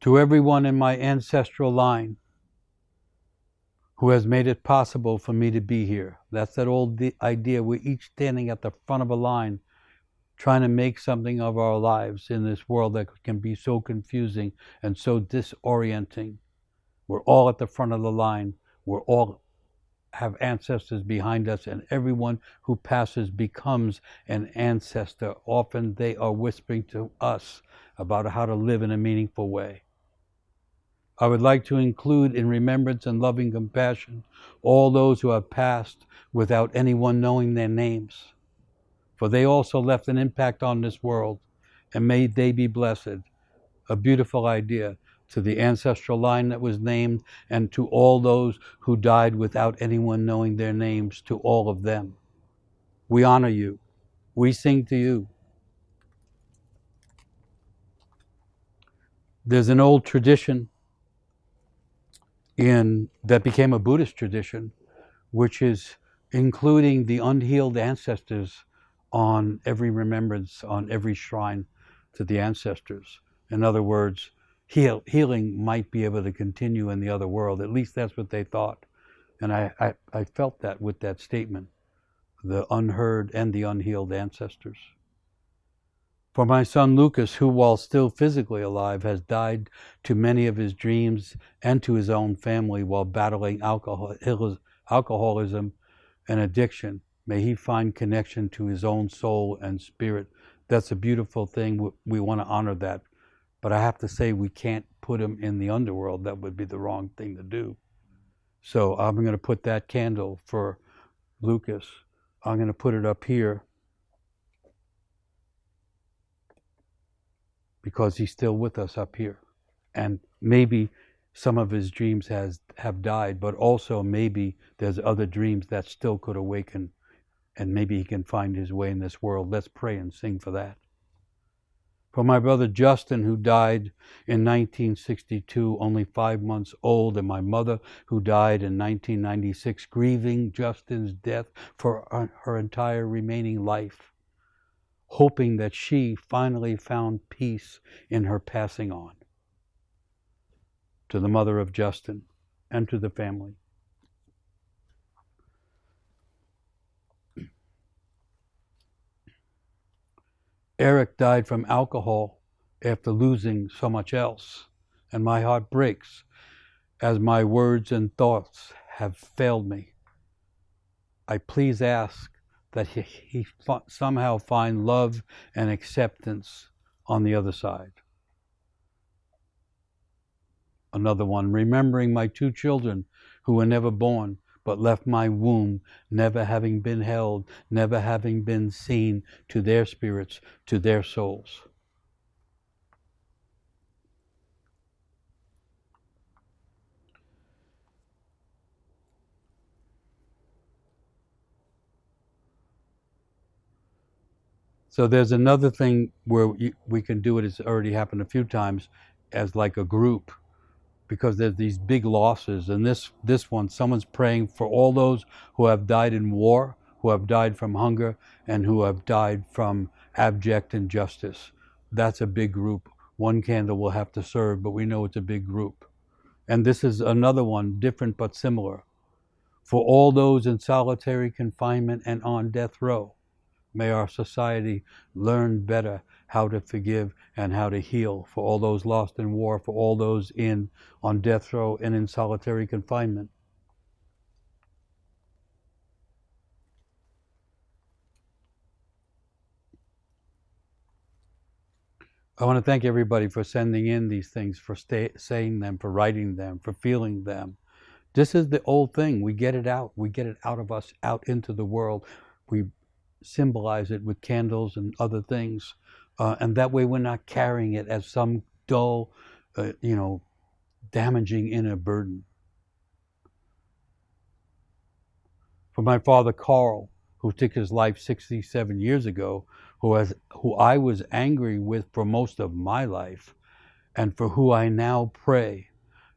To everyone in my ancestral line who has made it possible for me to be here. That's that old idea. We're each standing at the front of a line trying to make something of our lives in this world that can be so confusing and so disorienting. We're all at the front of the line. We're all have ancestors behind us, and everyone who passes becomes an ancestor. Often they are whispering to us about how to live in a meaningful way. I would like to include in remembrance and loving compassion all those who have passed without anyone knowing their names. For they also left an impact on this world, and may they be blessed. A beautiful idea to the ancestral line that was named, and to all those who died without anyone knowing their names, to all of them. We honor you. We sing to you. There's an old tradition that became a Buddhist tradition, which is including the unhealed ancestors on every remembrance, on every shrine to the ancestors. In other words, healing might be able to continue in the other world. At least that's what they thought. And I felt that with that statement, the unheard and the unhealed ancestors. For my son Lucas, who while still physically alive has died to many of his dreams and to his own family while battling alcoholism and addiction, may he find connection to his own soul and spirit. That's a beautiful thing. We want to honor that. But I have to say, we can't put him in the underworld. That would be the wrong thing to do. So I'm going to put that candle for Lucas. I'm going to put it up here because he's still with us up here. And maybe some of his dreams have died, but also maybe there's other dreams that still could awaken, and maybe he can find his way in this world. Let's pray and sing for that. For my brother Justin, who died in 1962, only 5 months old, and my mother, who died in 1996, grieving Justin's death for her entire remaining life, hoping that she finally found peace in her passing on. To the mother of Justin and to the family. Eric died from alcohol after losing so much else, and my heart breaks as my words and thoughts have failed me. I please ask that he somehow find love and acceptance on the other side. Another one, remembering my 2 children who were never born, but left my womb, never having been held, never having been seen, to their spirits, to their souls. So there's another thing where we can do it. It's already happened a few times as like a group, because there's these big losses. And this one, someone's praying for all those who have died in war, who have died from hunger, and who have died from abject injustice. That's a big group. One candle will have to serve, but we know it's a big group. And this is another one, different but similar. For all those in solitary confinement and on death row, may our society learn better how to forgive and how to heal. For all those lost in war, for all those on death row and in solitary confinement. I want to thank everybody for sending in these things, for saying them, for writing them, for feeling them. This is the old thing. We get it out. We get it out of us, out into the world. We symbolize it with candles and other things. And that way we're not carrying it as some dull, damaging inner burden. For my father, Carl, who took his life 67 years ago, who I was angry with for most of my life, and for who I now pray,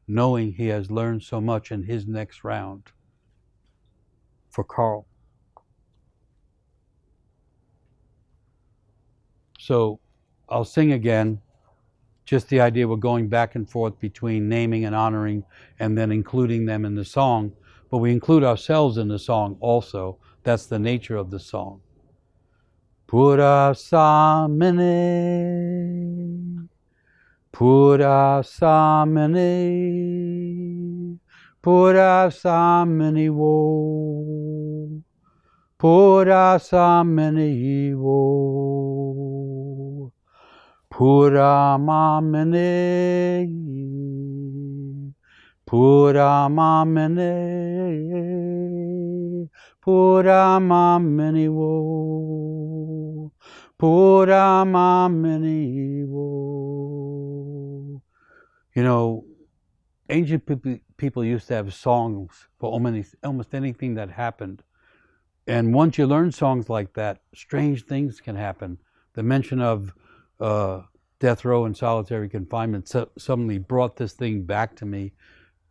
knowing he has learned so much in his next round. For Carl. So I'll sing again, just the idea we're going back and forth between naming and honoring and then including them in the song, but we include ourselves in the song also. That's the nature of the song. Pura samene, pura samene, pura samene wo, pura samene wo, pura mamene, pura mamene, pura mamene wo, pura mamene wo. Ancient people used to have songs for almost anything that happened. And once you learn songs like that, strange things can happen. The mention of death row and solitary confinement suddenly brought this thing back to me.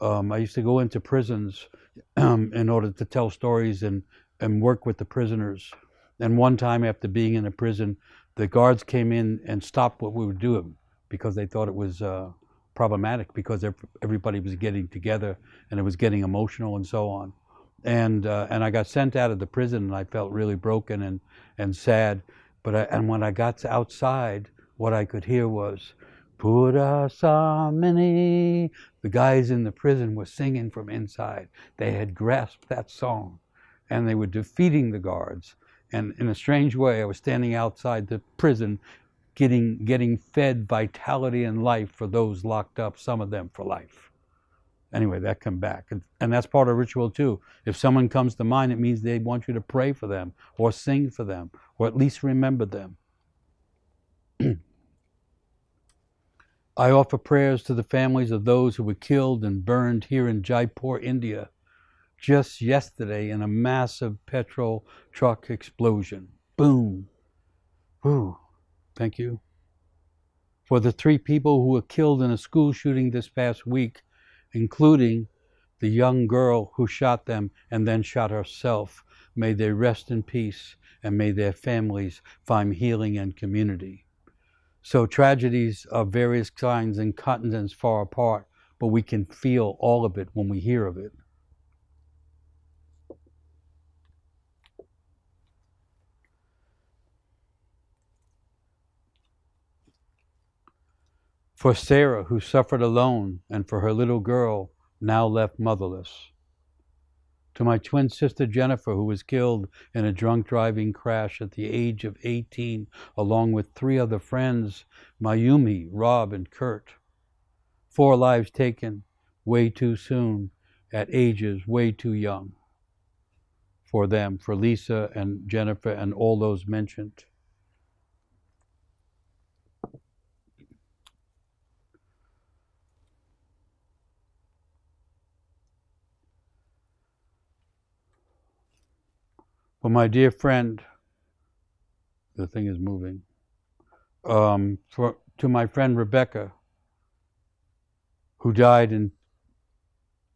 I used to go into prisons in order to tell stories and work with the prisoners. And one time after being in a prison, the guards came in and stopped what we were doing because they thought it was problematic, because everybody was getting together and it was getting emotional and so on. And I got sent out of the prison, and I felt really broken and sad. And when I got outside, what I could hear was, Pura Samini. The guys in the prison were singing from inside. They had grasped that song, and they were defeating the guards. And in a strange way, I was standing outside the prison, getting fed vitality and life for those locked up, some of them for life. Anyway, that come back. And that's part of ritual too. If someone comes to mind, it means they want you to pray for them or sing for them or at least remember them. I offer prayers to the families of those who were killed and burned here in Jaipur, India, just yesterday in a massive petrol truck explosion. Boom. Whew. Thank you. For the 3 people who were killed in a school shooting this past week, including the young girl who shot them and then shot herself, may they rest in peace, and may their families find healing and community. So tragedies of various kinds and continents far apart, but we can feel all of it when we hear of it. For Sarah, who suffered alone, and for her little girl, now left motherless. To my twin sister Jennifer, who was killed in a drunk driving crash at the age of 18, along with 3 other friends, Mayumi, Rob, and Kurt. 4 lives taken way too soon at ages way too young for them, for Lisa and Jennifer and all those mentioned. For my dear friend, the thing is moving. To my friend Rebecca, who died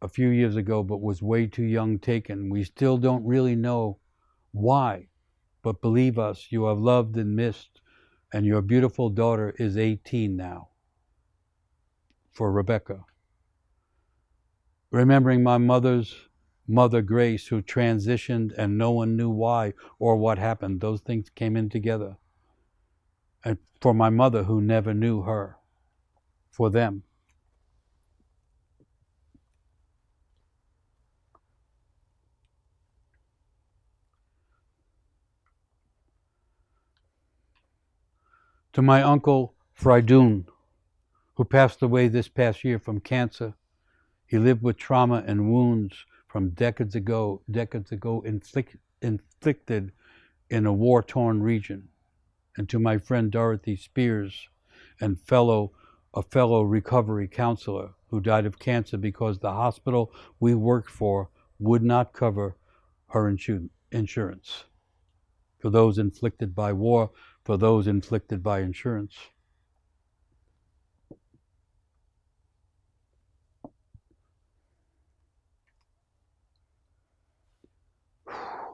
a few years ago but was way too young taken. We still don't really know why, but believe us, you have loved and missed, and your beautiful daughter is 18 now. For Rebecca. Remembering my mother's mother, Grace, who transitioned and no one knew why or what happened. Those things came in together. And for my mother, who never knew her. For them. To my uncle, Fridoun, who passed away this past year from cancer. He lived with trauma and wounds from decades ago inflicted in a war-torn region. And to my friend Dorothy Spears, and a fellow recovery counselor who died of cancer because the hospital we worked for would not cover her insurance. For those inflicted by war, for those inflicted by insurance.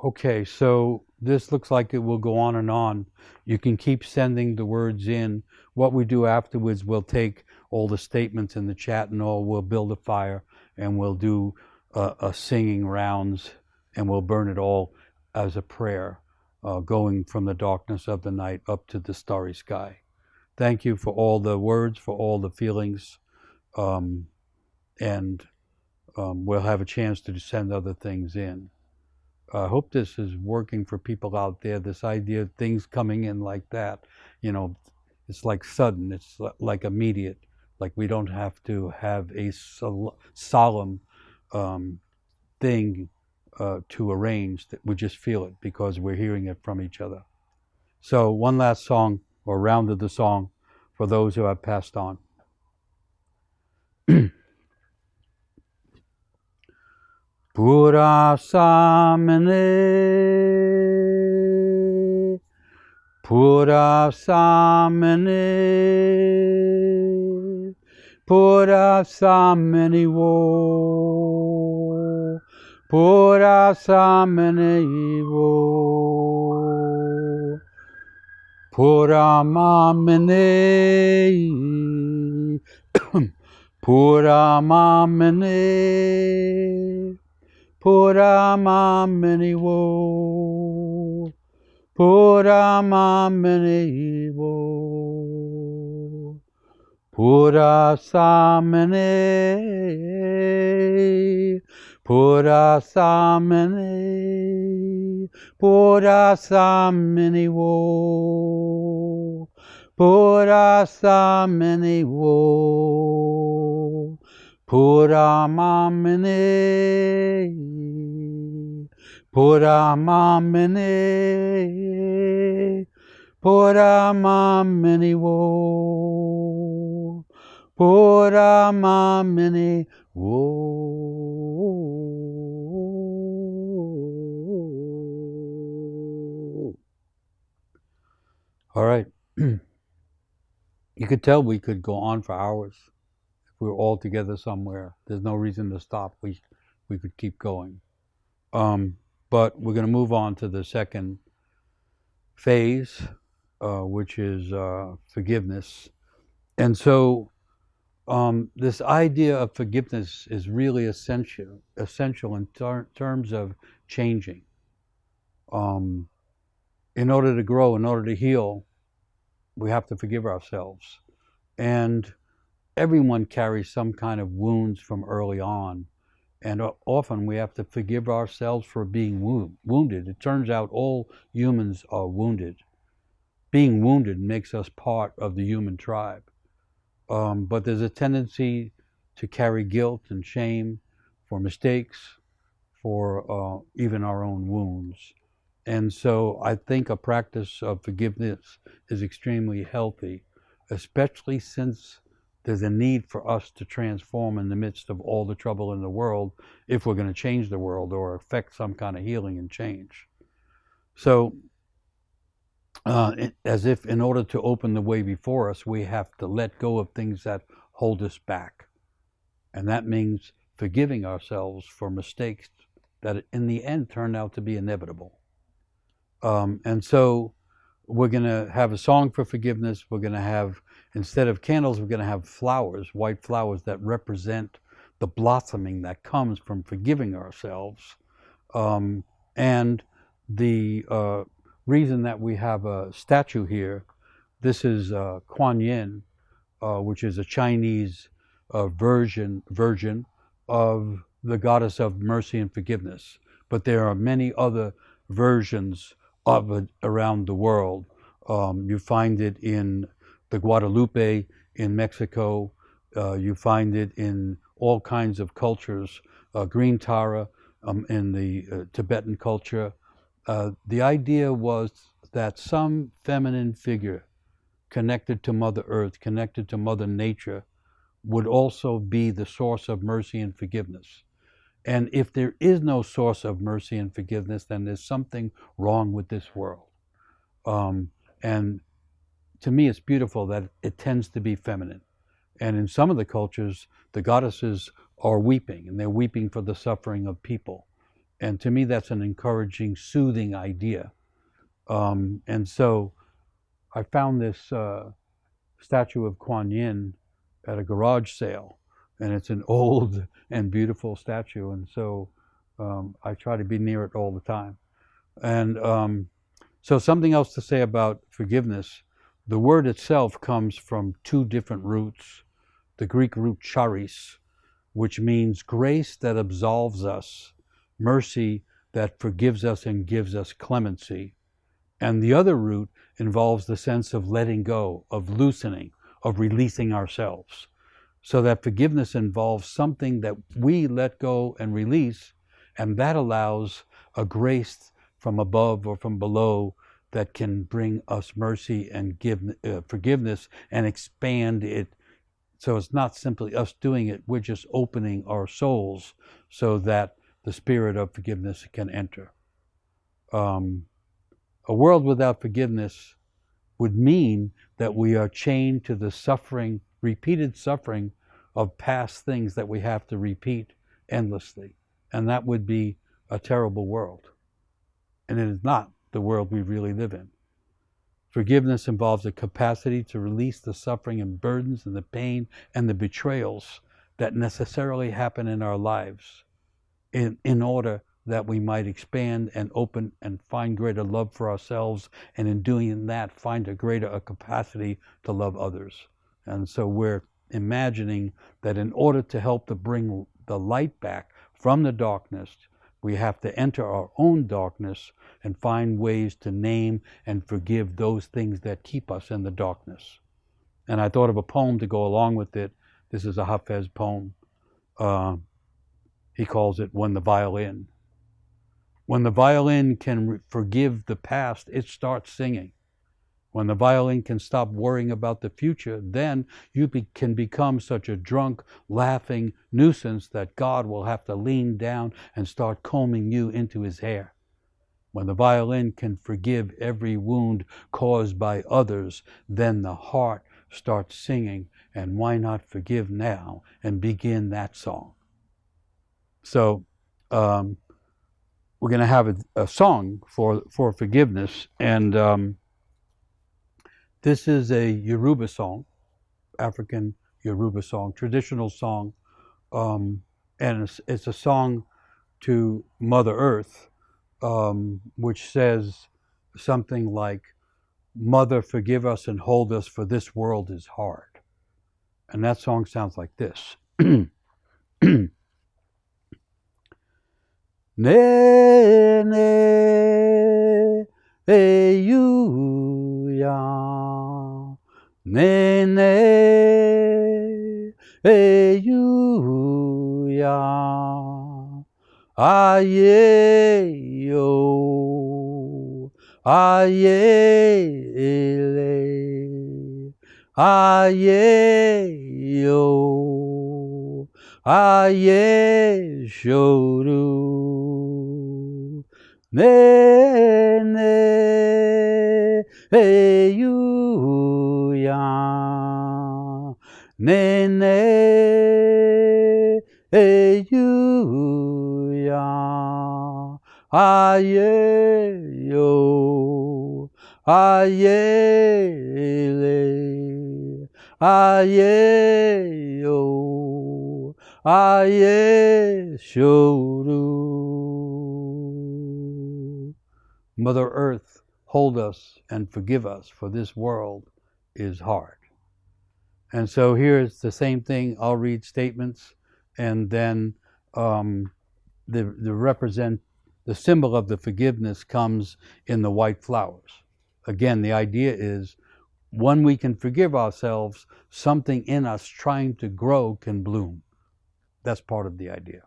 Okay, so this looks like it will go on and on. You can keep sending the words in. What we do afterwards, we'll take all the statements in the chat and all, we'll build a fire and we'll do a singing rounds and we'll burn it all as a prayer, going from the darkness of the night up to the starry sky. Thank you for all the words, for all the feelings, and we'll have a chance to send other things in. I hope this is working for people out there, this idea of things coming in like that. You know, it's like sudden, it's like immediate, like we don't have to have a solemn thing to arrange, that we just feel it because we're hearing it from each other. So one last song, or round of the song, for those who have passed on. Pura samene, pura samene, pura samene wo, pura samene wo, pura mamene, pura mamene. Pura mamene wo, pura mamene wo, pura samene, pura samene, pura samene wo, pura samene wo. Pura mamene, pura mamene, pura mamene wo, pura mamene wo. All right. You could tell we could go on for hours. We're all together somewhere. There's no reason to stop. We could keep going. But we're going to move on to the second phase, which is forgiveness. And so this idea of forgiveness is really essential in terms of changing. In order to grow, in order to heal, we have to forgive ourselves. And everyone carries some kind of wounds from early on, and often we have to forgive ourselves for being wounded. It turns out all humans are wounded. Being wounded makes us part of the human tribe. But there's a tendency to carry guilt and shame for mistakes, for even our own wounds. And so I think a practice of forgiveness is extremely healthy, especially since there's a need for us to transform in the midst of all the trouble in the world if we're going to change the world or affect some kind of healing and change. So, as if in order to open the way before us, we have to let go of things that hold us back. And that means forgiving ourselves for mistakes that in the end turned out to be inevitable. And so we're going to have a song for forgiveness. We're going to have, instead of candles, we're going to have flowers, white flowers that represent the blossoming that comes from forgiving ourselves. And the reason that we have a statue here, this is Kuan Yin, which is a Chinese version of the goddess of mercy and forgiveness. But there are many other versions of it around the world. You find it in the Guadalupe in Mexico. You find it in all kinds of cultures. Green Tara in the Tibetan culture. The idea was that some feminine figure connected to Mother Earth, connected to Mother Nature, would also be the source of mercy and forgiveness. And if there is no source of mercy and forgiveness, then there's something wrong with this world. And to me, it's beautiful that it tends to be feminine. And in some of the cultures, the goddesses are weeping, and they're weeping for the suffering of people. And to me, that's an encouraging, soothing idea. And so I found this statue of Kuan Yin at a garage sale. And it's an old and beautiful statue, and so I try to be near it all the time. And so something else to say about forgiveness. The word itself comes from two different roots. The Greek root charis, which means grace that absolves us, mercy that forgives us and gives us clemency. And the other root involves the sense of letting go, of loosening, of releasing ourselves. So that forgiveness involves something that we let go and release, and that allows a grace from above or from below that can bring us mercy and give forgiveness and expand it. So it's not simply us doing it, we're just opening our souls so that the spirit of forgiveness can enter. A world without forgiveness would mean that we are chained to the suffering, repeated suffering of past things that we have to repeat endlessly. And that would be a terrible world. And it is not the world we really live in. Forgiveness involves a capacity to release the suffering and burdens and the pain and the betrayals that necessarily happen in our lives in order that we might expand and open and find greater love for ourselves, and in doing that, find a greater capacity to love others. And so we're imagining that in order to help to bring the light back from the darkness, we have to enter our own darkness and find ways to name and forgive those things that keep us in the darkness. And I thought of a poem to go along with it. This is a Hafez poem. He calls it When the Violin. When the violin can forgive the past, it starts singing. When the violin can stop worrying about the future, then you can become such a drunk, laughing nuisance that God will have to lean down and start combing you into his hair. When the violin can forgive every wound caused by others, then the heart starts singing, and why not forgive now and begin that song? So we're going to have a song for forgiveness, and this is a Yoruba song, African Yoruba song, traditional song, and it's a song to Mother Earth, which says something like, "Mother, forgive us and hold us, for this world is hard." And that song sounds like this. Ne ne you ya, ne ne you aye, yo, aye, ele, aye, yo, aye, shoru, ne, ne, you, ya, ne, ne, you, ya, aye, yo, aye, le, aye, yo, aye, shoru. Mother Earth, hold us and forgive us, for this world is hard. And so here's the same thing. I'll read statements, and then the symbol of the forgiveness comes in the white flowers. Again, the idea is when we can forgive ourselves, something in us trying to grow can bloom. That's part of the idea.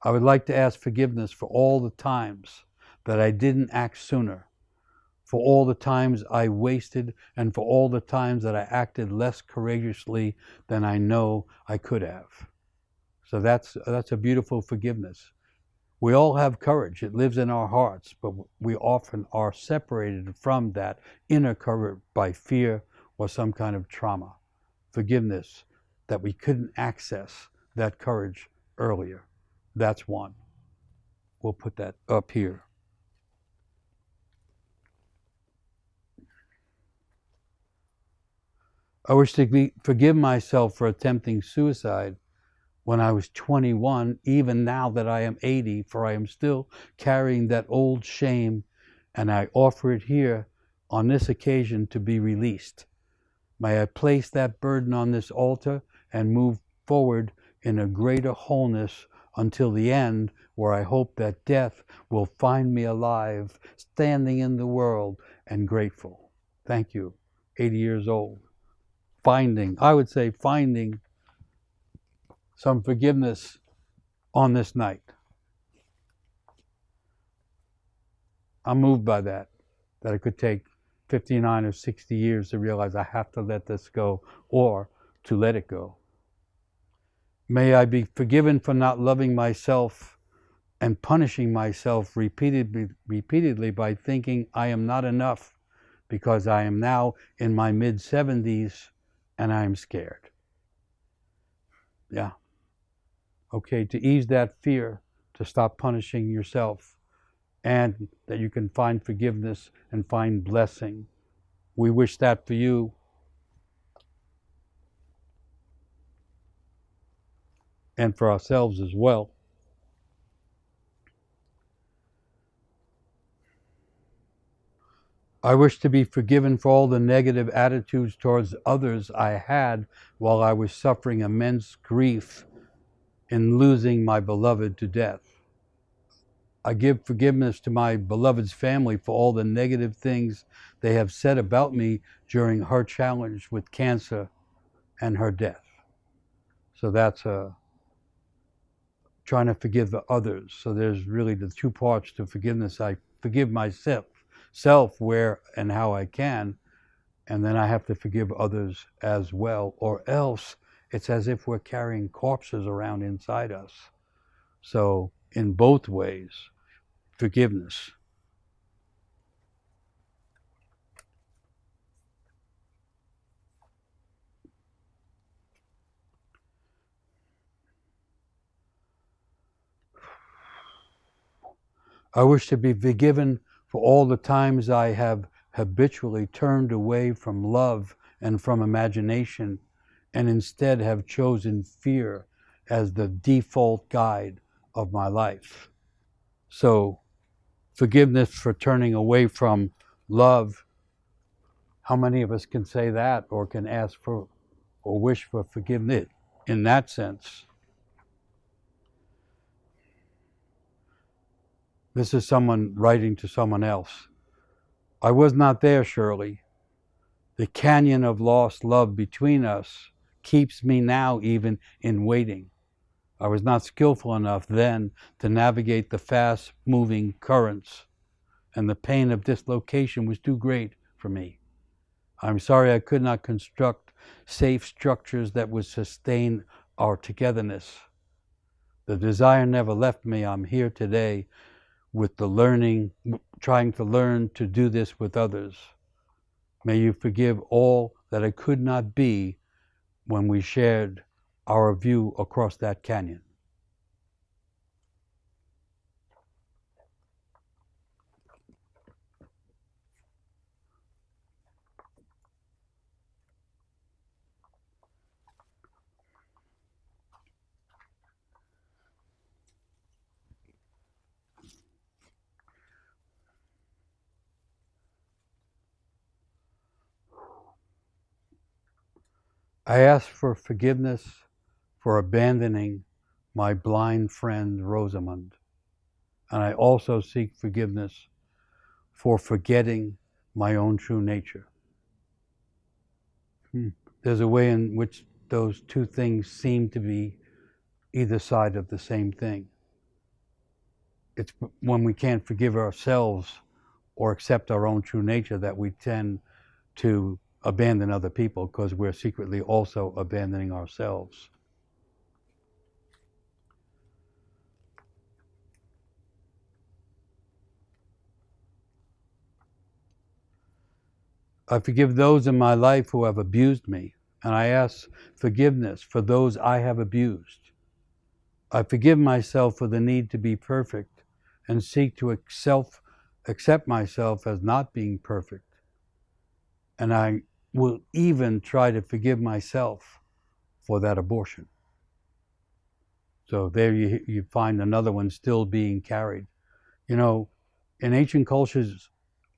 I would like to ask forgiveness for all the times that I didn't act sooner, for all the times I wasted, and for all the times that I acted less courageously than I know I could have. So that's a beautiful forgiveness. We all have courage. It lives in our hearts, but we often are separated from that inner courage by fear or some kind of trauma. Forgiveness, that we couldn't access that courage earlier. That's one. We'll put that up here. I wish to forgive myself for attempting suicide when I was 21, even now that I am 80, for I am still carrying that old shame, and I offer it here on this occasion to be released. May I place that burden on this altar and move forward in a greater wholeness until the end, where I hope that death will find me alive, standing in the world and grateful. Thank you. 80 years old. I would say finding some forgiveness on this night. I'm moved by that it could take 59 or 60 years to realize I have to let this go, or to let it go. May I be forgiven for not loving myself and punishing myself repeatedly by thinking I am not enough, because I am now in my mid-70s and I am scared. Yeah. Okay, to ease that fear, to stop punishing yourself, and that you can find forgiveness and find blessing. We wish that for you. And for ourselves as well. I wish to be forgiven for all the negative attitudes towards others I had while I was suffering immense grief in losing my beloved to death. I give forgiveness to my beloved's family for all the negative things they have said about me during her challenge with cancer and her death. So that's trying to forgive the others. So there's really the two parts to forgiveness. I forgive myself where and how I can, and then I have to forgive others as well, or else it's as if we're carrying corpses around inside us. So in both ways, forgiveness. I wish to be forgiven for all the times I have habitually turned away from love and from imagination, and instead have chosen fear as the default guide of my life. So, forgiveness for turning away from love. How many of us can say that, or can ask for or wish for forgiveness in that sense? This is someone writing to someone else. I was not there, Shirley. The canyon of lost love between us keeps me now even in waiting. I was not skillful enough then to navigate the fast-moving currents, and the pain of dislocation was too great for me. I'm sorry I could not construct safe structures that would sustain our togetherness. The desire never left me. I'm here today with the learning, trying to learn to do this with others. May you forgive all that I could not be when we shared our view across that canyon. I ask for forgiveness for abandoning my blind friend Rosamond, and I also seek forgiveness for forgetting my own true nature. There's a way in which those two things seem to be either side of the same thing. It's when we can't forgive ourselves or accept our own true nature that we tend to abandon other people, because we're secretly also abandoning ourselves. I forgive those in my life who have abused me, and I ask forgiveness for those I have abused. I forgive myself for the need to be perfect and seek to accept myself as not being perfect. And I will even try to forgive myself for that abortion. So there you find another one still being carried. You know, in ancient cultures,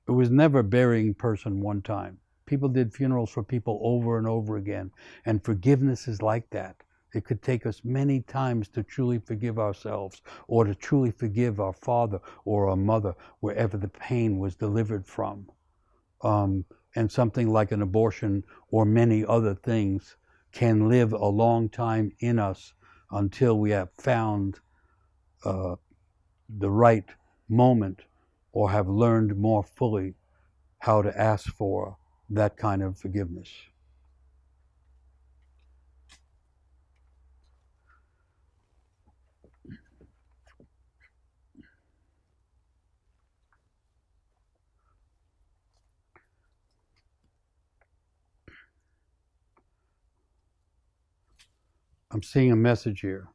it was never burying person one time. People did funerals for people over and over again. And forgiveness is like that. It could take us many times to truly forgive ourselves, or to truly forgive our father or our mother, wherever the pain was delivered from. And something like an abortion or many other things can live a long time in us until we have found the right moment, or have learned more fully how to ask for that kind of forgiveness. I'm seeing a message here.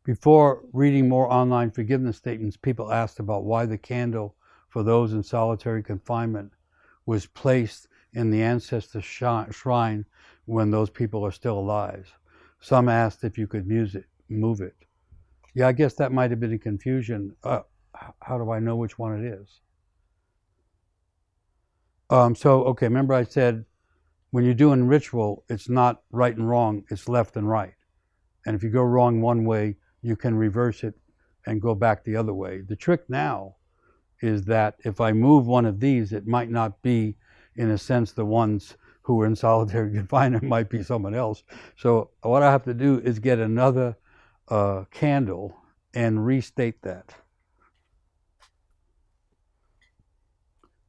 Before reading more online forgiveness statements, people asked about why the candle for those in solitary confinement was placed in the ancestor shrine when those people are still alive. Some asked if you could move it. Yeah, I guess that might have been a confusion. How do I know which one it is? Okay, remember I said when you're doing ritual, it's not right and wrong, it's left and right. And if you go wrong one way, you can reverse it and go back the other way. The trick now is that if I move one of these, it might not be, in a sense, the ones who are in solitary confinement. It might be someone else. So what I have to do is get another candle and restate that.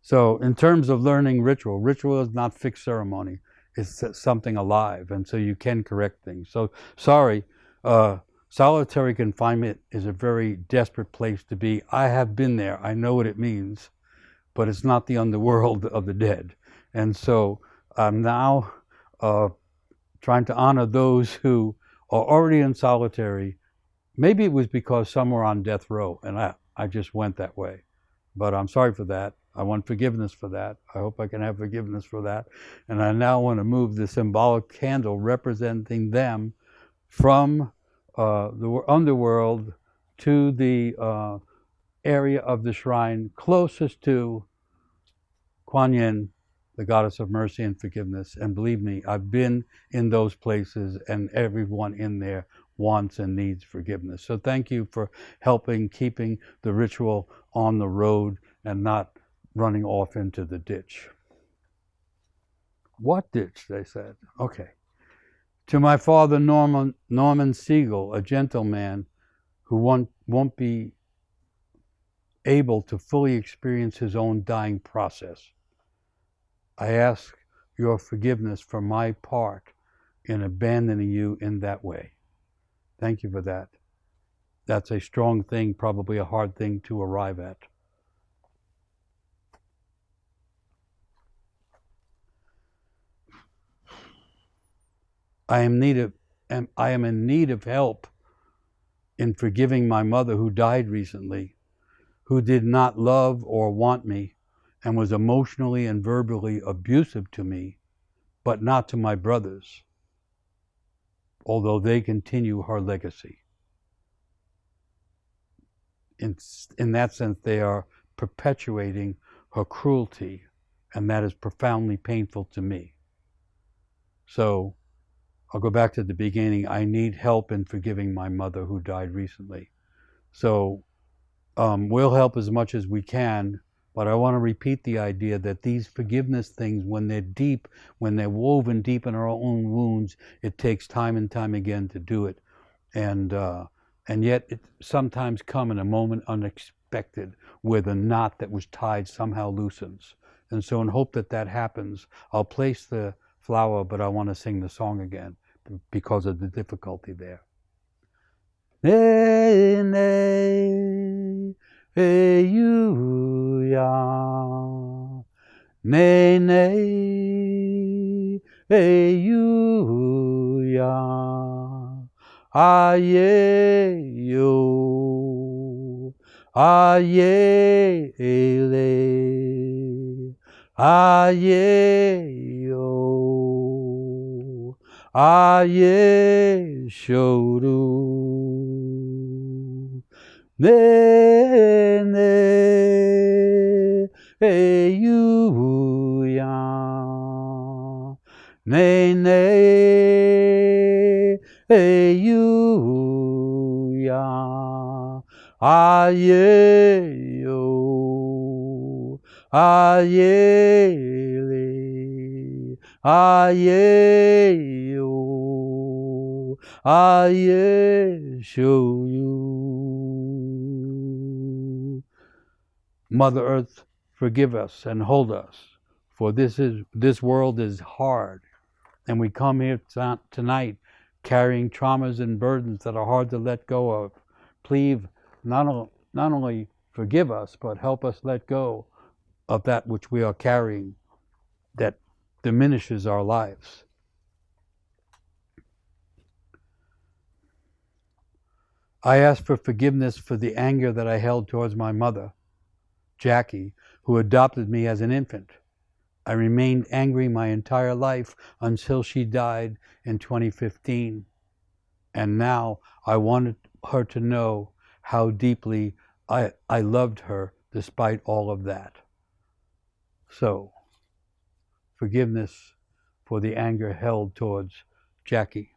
So in terms of learning ritual, ritual is not fixed ceremony. It's something alive, and so you can correct things. So sorry, solitary confinement is a very desperate place to be. I have been there. I know what it means, but it's not the underworld of the dead. And so I'm now trying to honor those who are already in solitary. Maybe it was because some were on death row, and I just went that way. But I'm sorry for that. I want forgiveness for that. I hope I can have forgiveness for that. And I now want to move the symbolic candle representing them from the underworld to the area of the shrine closest to Kuan Yin, the goddess of mercy and forgiveness. And believe me, I've been in those places, and everyone in there wants and needs forgiveness. So thank you for helping keeping the ritual on the road and not running off into the ditch. What ditch? They said. Okay. To my father, Norman Siegel, a gentleman who won't be able to fully experience his own dying process, I ask your forgiveness for my part in abandoning you in that way. Thank you for that. That's a strong thing, probably a hard thing to arrive at. I am in need of help in forgiving my mother who died recently, who did not love or want me and was emotionally and verbally abusive to me, but not to my brothers, although they continue her legacy. In that sense, they are perpetuating her cruelty, and that is profoundly painful to me. So I'll go back to the beginning. I need help in forgiving my mother who died recently. So we'll help as much as we can, but I want to repeat the idea that these forgiveness things, when they're deep, when they're woven deep in our own wounds, it takes time and time again to do it. And yet it sometimes come in a moment unexpected where the knot that was tied somehow loosens. And so in hope that that happens, I'll place the flower, but I want to sing the song again because of the difficulty there. Nay, nay, hey, you, ya. Nay, nay, hey, you, ya. Aye, yo. Aye, le. Aye, yo. Aye, shodu. Ne, ne, hey, you, ya. Ne, ne, hey, you, ya. Aye, yo. Aye, le. Aye, yo. Aye, show you. Mother Earth, forgive us and hold us, for this world is hard, and we come here tonight carrying traumas and burdens that are hard to let go of. Please, not only forgive us, but help us let go of that which we are carrying that diminishes our lives. I ask for forgiveness for the anger that I held towards my mother, Jackie, who adopted me as an infant. I remained angry my entire life until she died in 2015. And now I wanted her to know how deeply I loved her despite all of that. So, forgiveness for the anger held towards Jackie.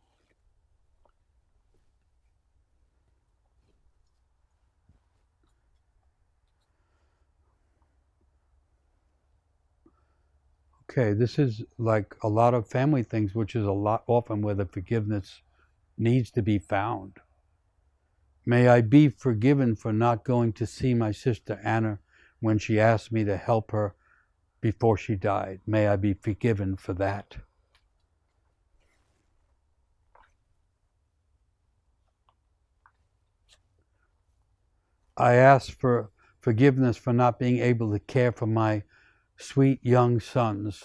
Okay, this is like a lot of family things, which is a lot often where the forgiveness needs to be found. May I be forgiven for not going to see my sister Anna when she asked me to help her before she died. May I be forgiven for that. I ask for forgiveness for not being able to care for my sweet young sons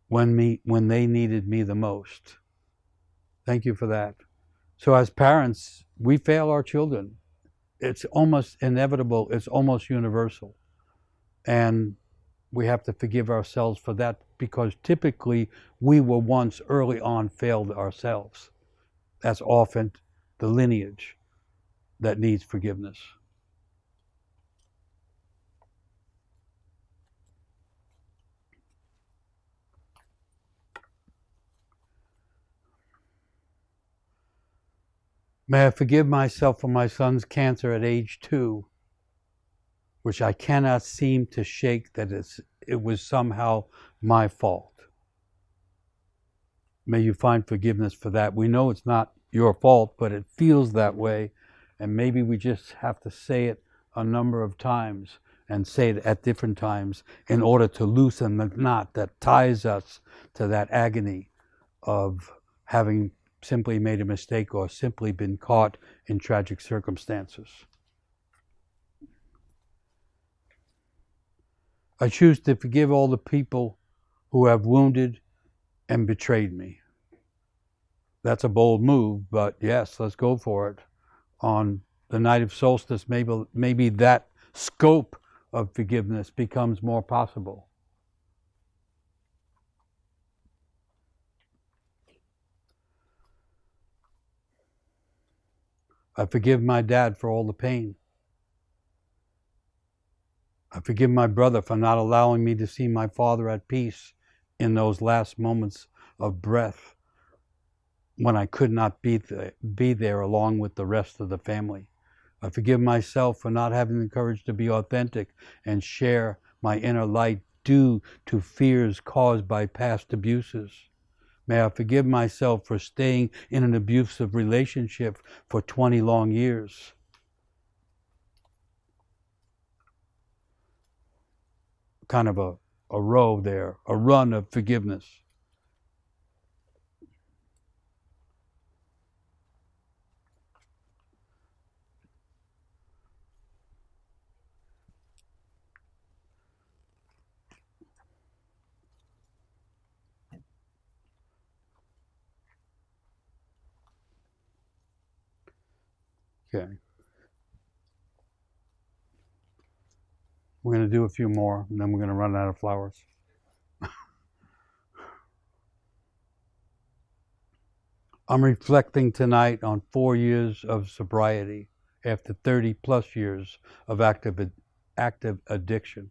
when they needed me the most. Thank you for that. So as parents, we fail our children. It's almost inevitable. It's almost universal. And we have to forgive ourselves for that because typically we were once early on failed ourselves. That's often the lineage that needs forgiveness. May I forgive myself for my son's cancer at age 2, which I cannot seem to shake that it was somehow my fault. May you find forgiveness for that. We know it's not your fault, but it feels that way. And maybe we just have to say it a number of times and say it at different times in order to loosen the knot that ties us to that agony of having simply made a mistake or simply been caught in tragic circumstances. I choose to forgive all the people who have wounded and betrayed me. That's a bold move, but yes, let's go for it. On the night of solstice, maybe that scope of forgiveness becomes more possible. I forgive my dad for all the pain. I forgive my brother for not allowing me to see my father at peace in those last moments of breath when I could not be there along with the rest of the family. I forgive myself for not having the courage to be authentic and share my inner light due to fears caused by past abuses. May I forgive myself for staying in an abusive relationship for 20 long years. Kind of a row there, a run of forgiveness. Okay. We're going to do a few more, and then we're going to run out of flowers. I'm reflecting tonight on 4 years of sobriety after 30 plus years of active addiction.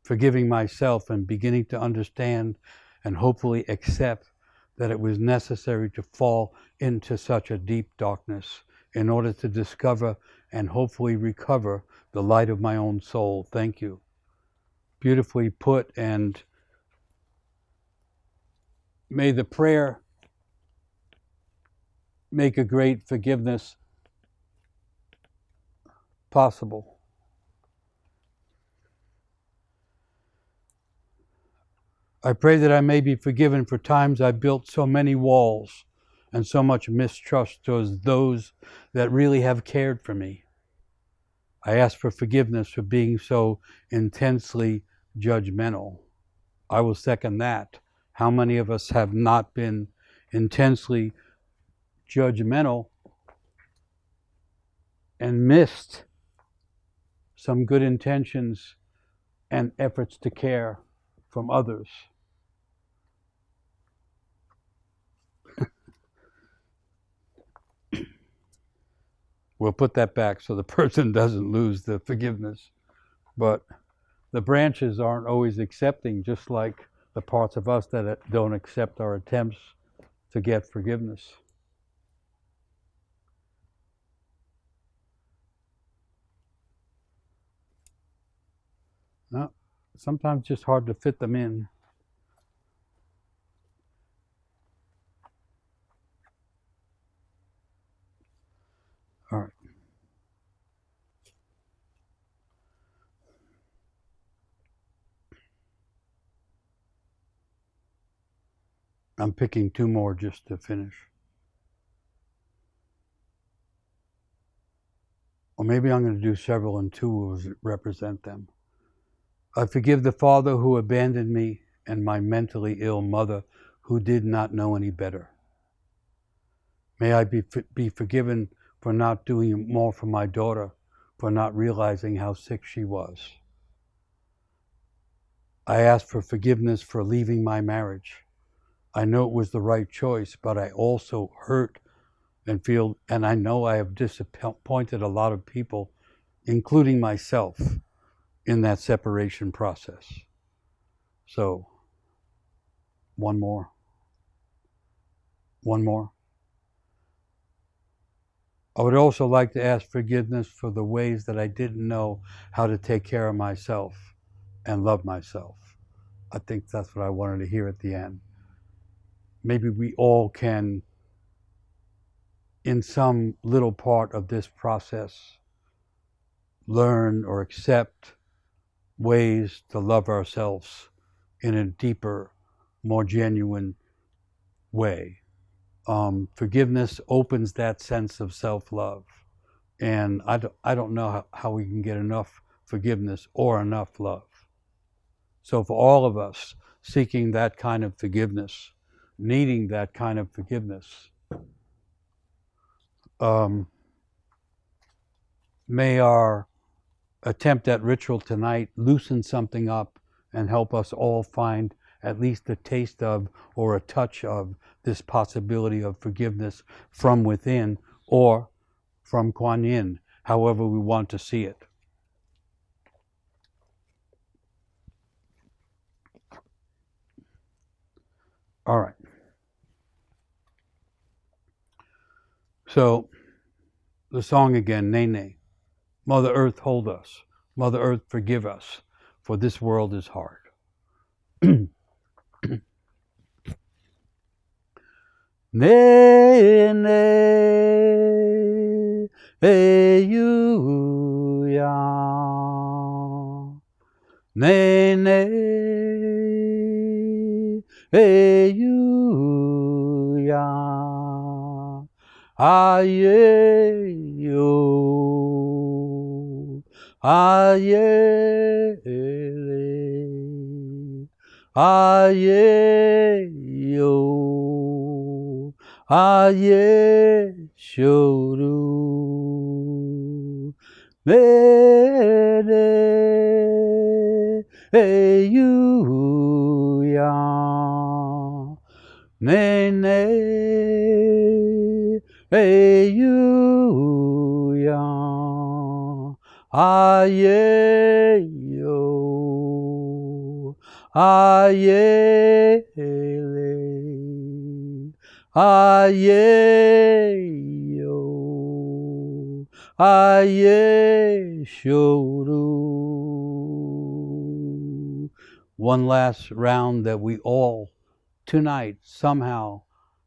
Forgiving myself and beginning to understand and hopefully accept that it was necessary to fall into such a deep darkness in order to discover and hopefully recover the light of my own soul. Thank you. Beautifully put, and may the prayer make a great forgiveness possible. I pray that I may be forgiven for times I built so many walls and so much mistrust towards those that really have cared for me. I ask for forgiveness for being so intensely judgmental. I will second that. How many of us have not been intensely judgmental and missed some good intentions and efforts to care from others? We'll put that back so the person doesn't lose the forgiveness. But the branches aren't always accepting, just like the parts of us that don't accept our attempts to get forgiveness. No, sometimes it's just hard to fit them in. All right. I'm picking 2 more just to finish. Or maybe I'm going to do several and 2 will represent them. I forgive the father who abandoned me and my mentally ill mother who did not know any better. May I be forgiven for not doing more for my daughter, for not realizing how sick she was. I ask for forgiveness for leaving my marriage. I know it was the right choice, but I also hurt and feel, and I know I have disappointed a lot of people, including myself, in that separation process. So, one more. I would also like to ask forgiveness for the ways that I didn't know how to take care of myself and love myself. I think that's what I wanted to hear at the end. maybe we all can, in some little part of this process, learn or accept ways to love ourselves in a deeper, more genuine way. Forgiveness opens that sense of self-love. And I don't know how we can get enough forgiveness or enough love. So for all of us seeking that kind of forgiveness, needing that kind of forgiveness, may our attempt at ritual tonight loosen something up and help us all find at least a taste of or a touch of this possibility of forgiveness from within or from Kuan Yin, however we want to see it. All right. So the song again, Nene. Mother Earth, hold us. Mother Earth, forgive us, for this world is hard. Nene, you ya. Nene, you ya. Aye, yo. Aye, le. Aye, yo. Aye, shoru. Nene, you ya. Nene, you ya. Aye, yo. Aye, le. Aye, yo. Aye, shoru. One last round that we all tonight somehow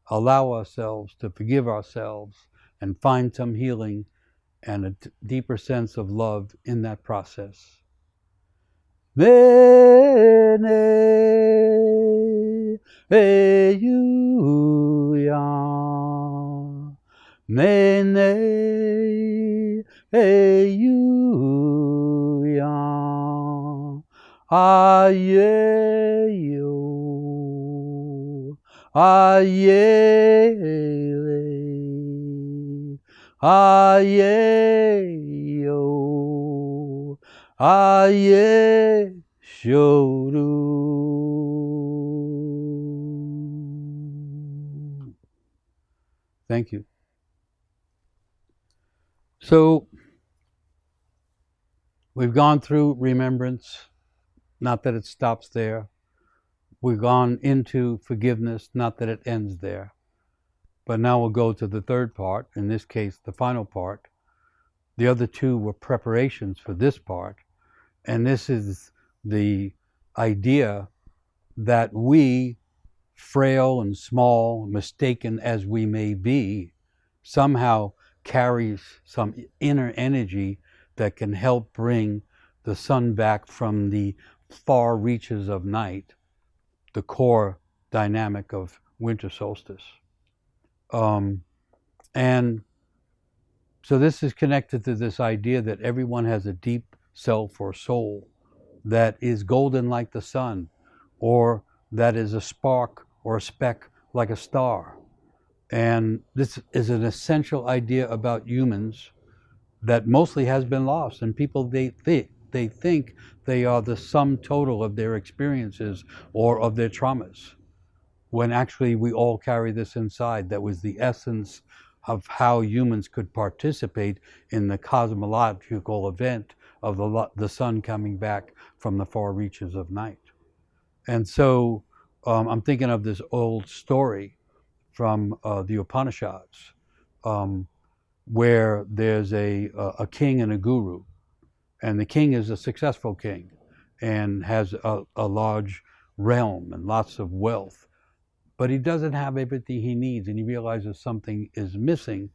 allow ourselves to forgive ourselves and find some healing and a deeper sense of love in that process. Nene, you ya. Nene, you ya. Aye, yo. Aye, le. Aye, yo. Aye, shoru. Thank you. So, we've gone through remembrance, not that it stops there. We've gone into forgiveness, not that it ends there. But now we'll go to the third part, in this case, the final part. The other two were preparations for this part. And this is the idea that we, frail and small, mistaken as we may be, somehow carries some inner energy that can help bring the sun back from the far reaches of night, the core dynamic of winter solstice. And so this is connected to this idea that everyone has a deep self or soul that is golden like the sun, or that is a spark or a speck like a star. And this is an essential idea about humans that mostly has been lost. And people, they think they are the sum total of their experiences or of their traumas, when actually we all carry this inside. That was the essence of how humans could participate in the cosmological event of the sun coming back from the far reaches of night. And so I'm thinking of this old story from the Upanishads, where there's a king and a guru. And the king is a successful king and has a large realm and lots of wealth. but he doesn't have everything he needs, and he realizes something is missing.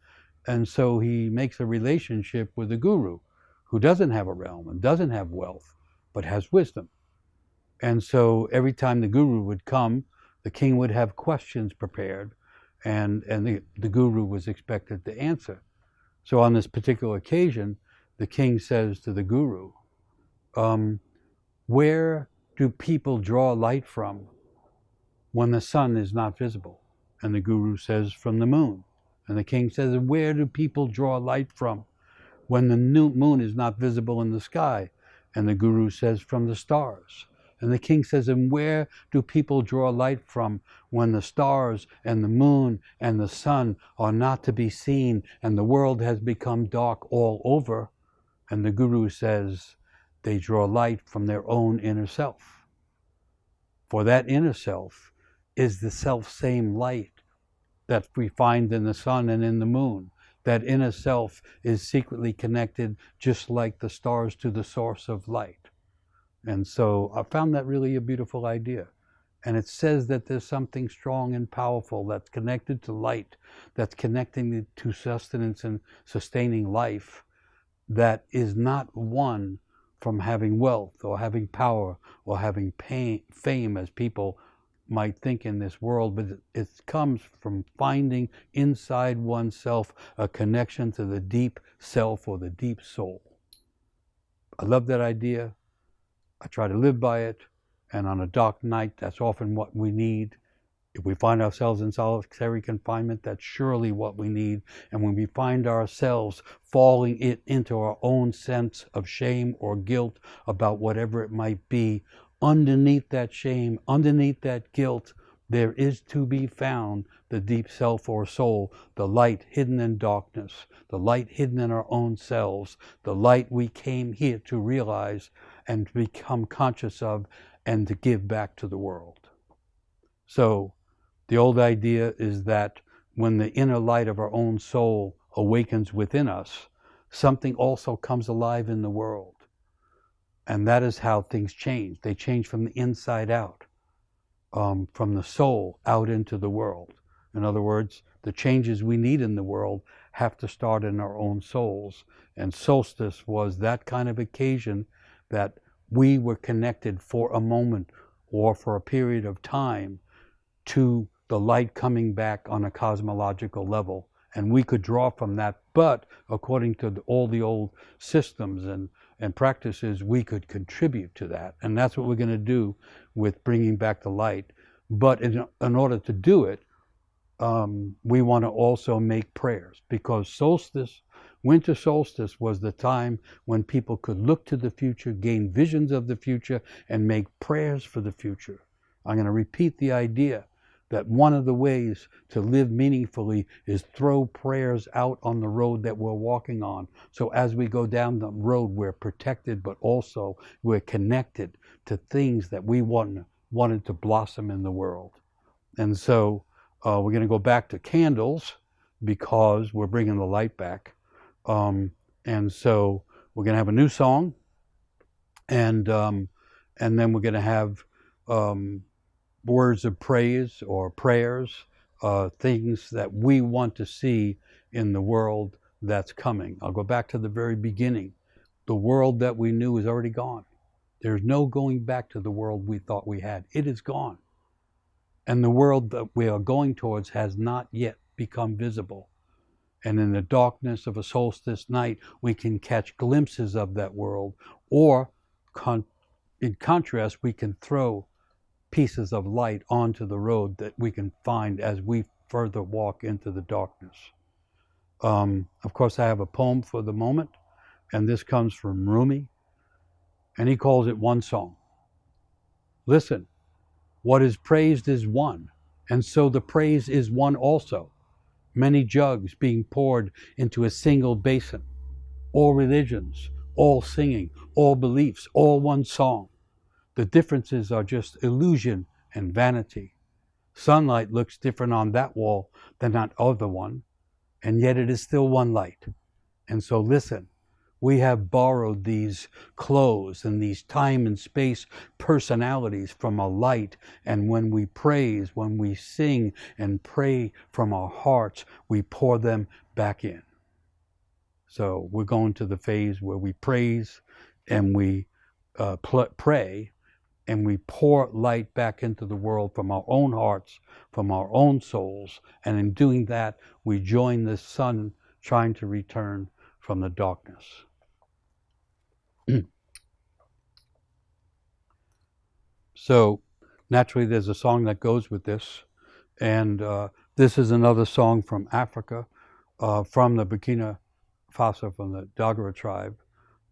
And so he makes a relationship with the guru, who doesn't have a realm and doesn't have wealth, but has wisdom. And so every time the guru would come, the king would have questions prepared, and the guru was expected to answer. So on this particular occasion, the king says to the guru, where do people draw light from when the sun is not visible? And the guru says, from the moon. And the king says, where do people draw light from when the moon is not visible in the sky? And the guru says, from the stars. And the king says, and where do people draw light from when the stars and the moon and the sun are not to be seen and the world has become dark all over? And the guru says, they draw light from their own inner self. For that inner self is the self-same light that we find in the sun and in the moon. That inner self is secretly connected, just like the stars, to the source of light. And so I found that really a beautiful idea. And it says that there's something strong and powerful that's connected to light, that's connecting to sustenance and sustaining life, that is not one from having wealth or having power or having fame, as people might think in this world, but it comes from finding inside oneself a connection to the deep self or the deep soul. I love that idea. I try to live by it, and on a dark night, that's often what we need. If we find ourselves in solitary confinement, that's surely what we need. And when we find ourselves falling into our own sense of shame or guilt about whatever it might be, underneath that shame, underneath that guilt, there is to be found the deep self or soul, the light hidden in darkness, the light hidden in our own selves, the light we came here to realize and to become conscious of and to give back to the world. So the old idea is that when the inner light of our own soul awakens within us, something also comes alive in the world. And that is how things change. They change from the inside out, from the soul out into the world. In other words, the changes we need in the world have to start in our own souls. And Solstice was that kind of occasion that we were connected for a moment or for a period of time to the light coming back on a cosmological level. And we could draw from that, but according to all the old systems and practices, we could contribute to that. And that's what we're going to do with bringing back the light. But in order to do it, we want to also make prayers, because solstice, winter solstice, was the time when people could look to the future, gain visions of the future, and make prayers for the future. I'm going to repeat the idea that one of the ways to live meaningfully is throw prayers out on the road that we're walking on. So as we go down the road, we're protected, but also we're connected to things that we wanted to blossom in the world. And so we're going to go back to candles because we're bringing the light back. And so we're going to have a new song, and then we're going to have words of praise or prayers, things that we want to see in the world that's coming. I'll go back to the very beginning. The world that we knew is already gone. There's no going back to the world we thought we had. It is gone. And the world that we are going towards has not yet become visible. And in the darkness of a solstice night, we can catch glimpses of that world. Or, in contrast, we can throw pieces of light onto the road that we can find as we further walk into the darkness. Of course, I have a poem for the moment, and this comes from Rumi, and he calls it One Song. Listen, what is praised is one, and so the praise is one also. Many jugs being poured into a single basin. All religions, all singing, all beliefs, all one song. The differences are just illusion and vanity. Sunlight looks different on that wall than that other one, and yet it is still one light. And so listen, We have borrowed these clothes and these time and space personalities from a light, and when we praise, when we sing and pray from our hearts, we pour them back in. So we're going to the phase where we praise and we pray, and we pour light back into the world from our own hearts, from our own souls. And in doing that, we join the sun trying to return from the darkness. So naturally, there's a song that goes with this. And this is another song from Africa, from the Burkina Faso, from the Dagara tribe,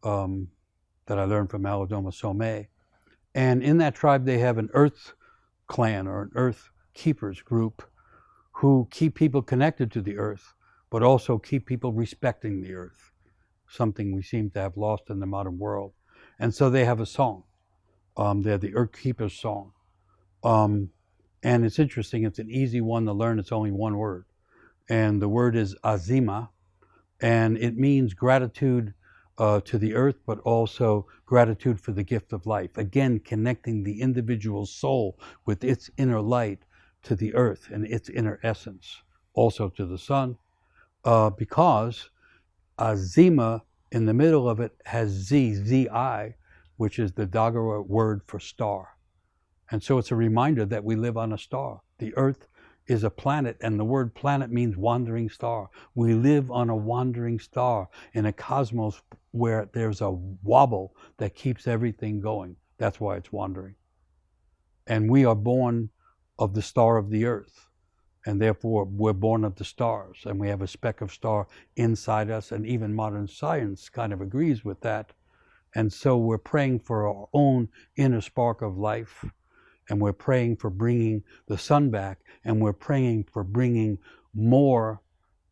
that I learned from Alidoma Somé. And in that tribe, they have an earth clan or an earth keepers group who keep people connected to the earth, but also keep people respecting the earth, something we seem to have lost in the modern world. And so they have a song. They're the Earth Keepers song. And it's interesting, it's an easy one to learn, it's only one word. And the word is azima, and it means gratitude to the earth, but also gratitude for the gift of life. Again, connecting the individual soul with its inner light to the earth and its inner essence, also to the sun, because Azima in the middle of it has Z-I, which is the Dagara word for star. And so it's a reminder that we live on a star. The earth is a planet, and the word planet means wandering star. We live on a wandering star in a cosmos where there's a wobble that keeps everything going. That's why it's wandering. And we are born of the star of the earth, and therefore we're born of the stars, and we have a speck of star inside us, and even modern science kind of agrees with that. And so we're praying for our own inner spark of life, and we're praying for bringing the sun back, and we're praying for bringing more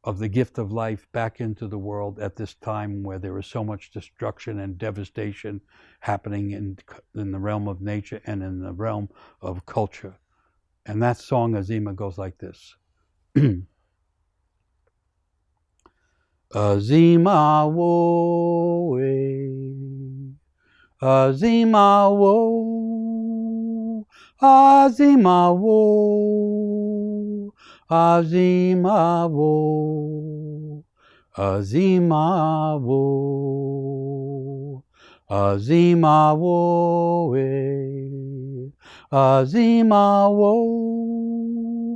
of the gift of life back into the world at this time where there is so much destruction and devastation happening in the realm of nature and in the realm of culture. And that song, Azima, goes like this. Azima wo, Azima wo, Azima wo, Azima wo, Azima wo, Azima wo, Azima wo,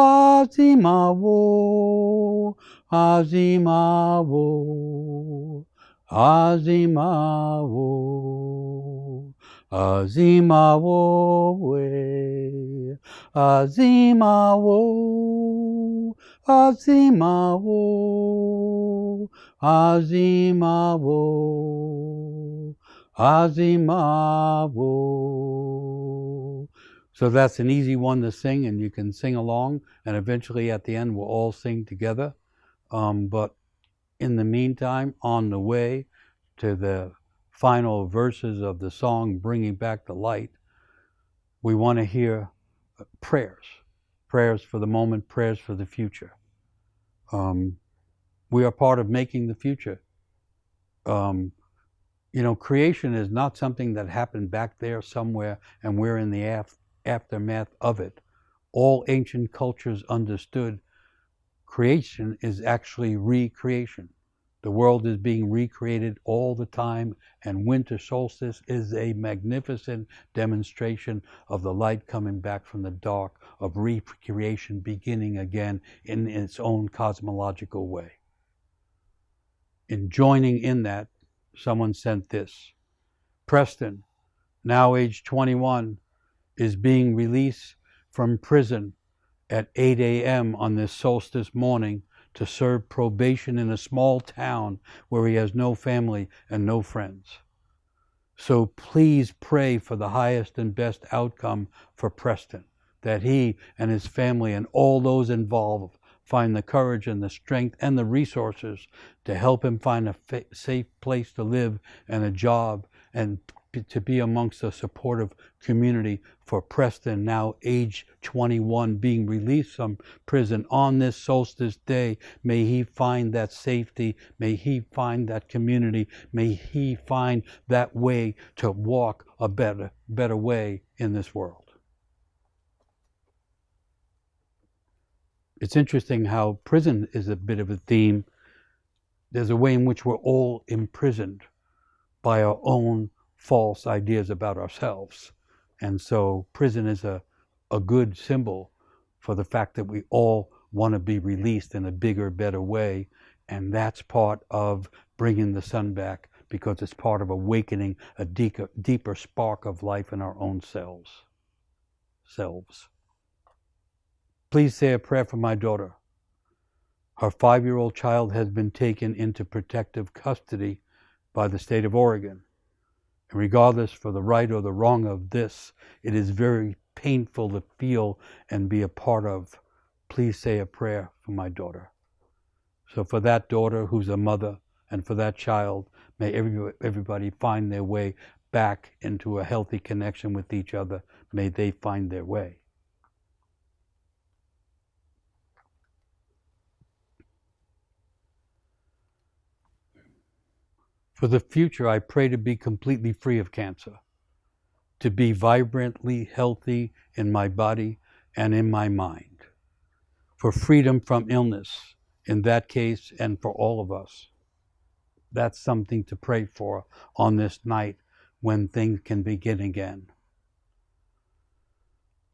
Azima wo, Azima wo, Azima wo, Azima wo, Azima wo, Azima wo, Azima wo, Azima wo. So that's an easy one to sing, and you can sing along, and eventually at the end we'll all sing together. But in the meantime, on the way to the final verses of the song, Bringing Back the Light, we want to hear prayers. Prayers for the moment, prayers for the future. We are part of making the future. Creation is not something that happened back there somewhere and we're in the aftermath of it. All ancient cultures understood creation is actually recreation. The world is being recreated all the time, and winter solstice is a magnificent demonstration of the light coming back from the dark, of recreation beginning again in its own cosmological way. In joining in that, someone sent this. Preston, now age 21, is being released from prison at 8 a.m. on this solstice morning to serve probation in a small town where he has no family and no friends. So please pray for the highest and best outcome for Preston, that he and his family and all those involved find the courage and the strength and the resources to help him find a safe place to live and a job and to be amongst a supportive community for Preston, now age 21, being released from prison on this solstice day. May he find that safety. May he find that community. May he find that way to walk a better way in this world. It's interesting how prison is a bit of a theme. There's a way in which we're all imprisoned by our own false ideas about ourselves. And so prison is a good symbol for the fact that we all want to be released in a bigger, better way. And that's part of bringing the sun back, because it's part of awakening a deeper spark of life in our own selves. Please say a prayer for my daughter. Her 5-year-old child has been taken into protective custody by the state of Oregon. And regardless for the right or the wrong of this, it is very painful to feel and be a part of. Please say a prayer for my daughter. So for that daughter who's a mother, and for that child, may everybody find their way back into a healthy connection with each other. May they find their way. For the future, I pray to be completely free of cancer, to be vibrantly healthy in my body and in my mind, for freedom from illness in that case and for all of us. That's something to pray for on this night when things can begin again.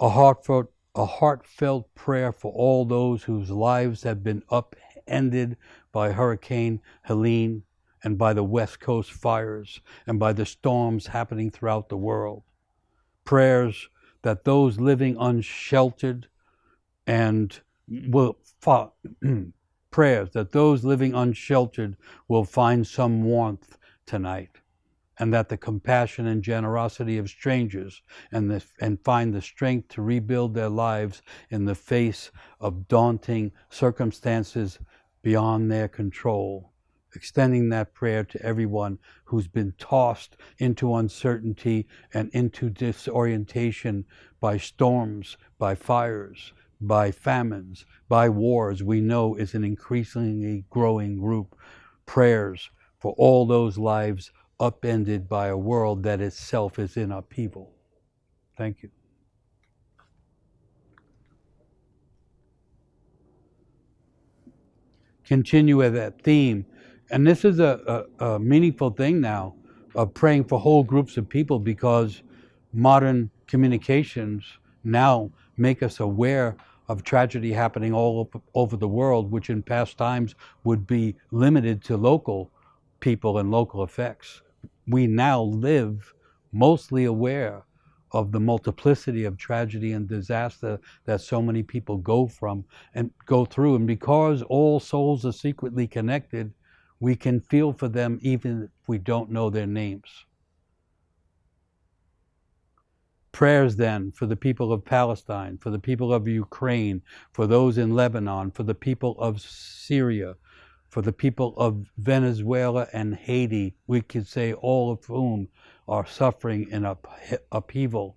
A heartfelt prayer for all those whose lives have been upended by Hurricane Helene, and by the West Coast fires, and by the storms happening throughout the world. Prayers that those living unsheltered prayers that those living unsheltered will find some warmth tonight, and that the compassion and generosity of strangers and find the strength to rebuild their lives in the face of daunting circumstances beyond their control. Extending that prayer to everyone who's been tossed into uncertainty and into disorientation by storms, by fires, by famines, by wars we know is an increasingly growing group. Prayers for all those lives upended by a world that itself is in upheaval. Thank you. Continue with that theme. And this is a meaningful thing now of praying for whole groups of people, because modern communications now make us aware of tragedy happening all over the world, which in past times would be limited to local people and local effects. We now live mostly aware of the multiplicity of tragedy and disaster that so many people go through. And because all souls are secretly connected, we can feel for them even if we don't know their names. Prayers then for the people of Palestine, for the people of Ukraine, for those in Lebanon, for the people of Syria, for the people of Venezuela and Haiti, we could say all of whom are suffering in upheaval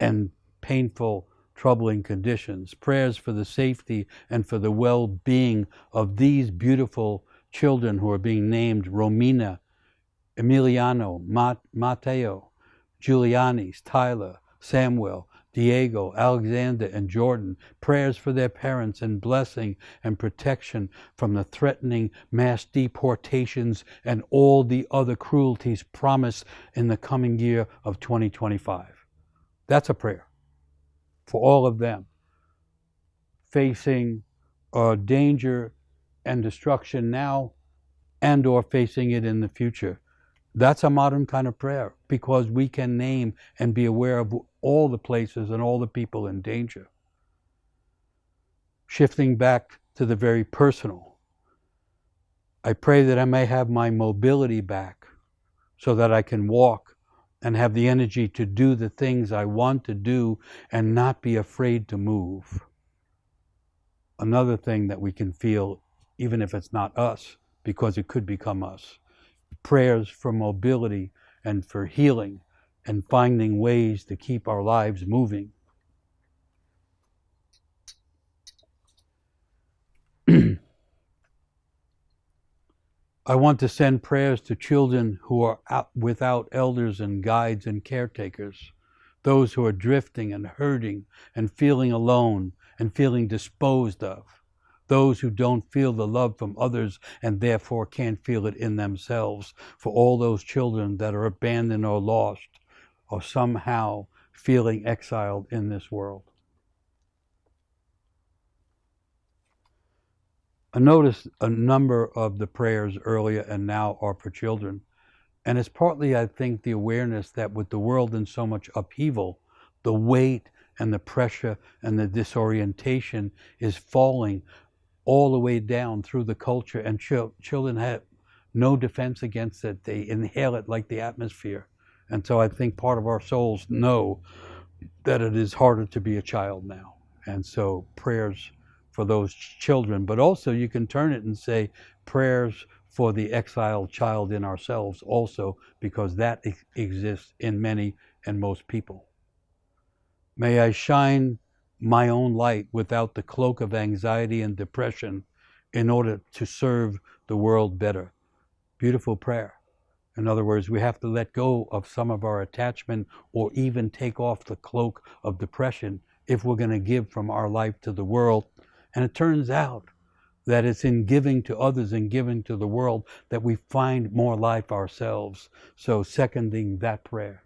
and painful, troubling conditions. Prayers for the safety and for the well-being of these beautiful children who are being named Romina, Emiliano, Matteo, Giuliani's, Tyler, Samuel, Diego, Alexander, and Jordan. Prayers for their parents and blessing and protection from the threatening mass deportations and all the other cruelties promised in the coming year of 2025. That's a prayer for all of them facing danger and destruction now and or facing it in the future. That's a modern kind of prayer, because we can name and be aware of all the places and all the people in danger. Shifting back to the very personal, I pray that I may have my mobility back so that I can walk and have the energy to do the things I want to do and not be afraid to move. Another thing that we can feel, even if it's not us, because it could become us. Prayers for mobility and for healing and finding ways to keep our lives moving. I want to send prayers to children who are without elders and guides and caretakers, those who are drifting and hurting and feeling alone and feeling disposed of, those who don't feel the love from others and therefore can't feel it in themselves, for all those children that are abandoned or lost or somehow feeling exiled in this world. I noticed a number of the prayers earlier and now are for children. And it's partly, I think, the awareness that with the world in so much upheaval, the weight and the pressure and the disorientation is falling all the way down through the culture, and children have no defense against it. They inhale it like the atmosphere. And so I think part of our souls know that it is harder to be a child now. And so prayers for those children, but also you can turn it and say prayers for the exiled child in ourselves also, because that exists in many and most people. May I shine my own light without the cloak of anxiety and depression in order to serve the world better. Beautiful prayer. In other words, we have to let go of some of our attachment or even take off the cloak of depression if we're going to give from our life to the world. And it turns out that it's in giving to others and giving to the world that we find more life ourselves. So seconding that prayer.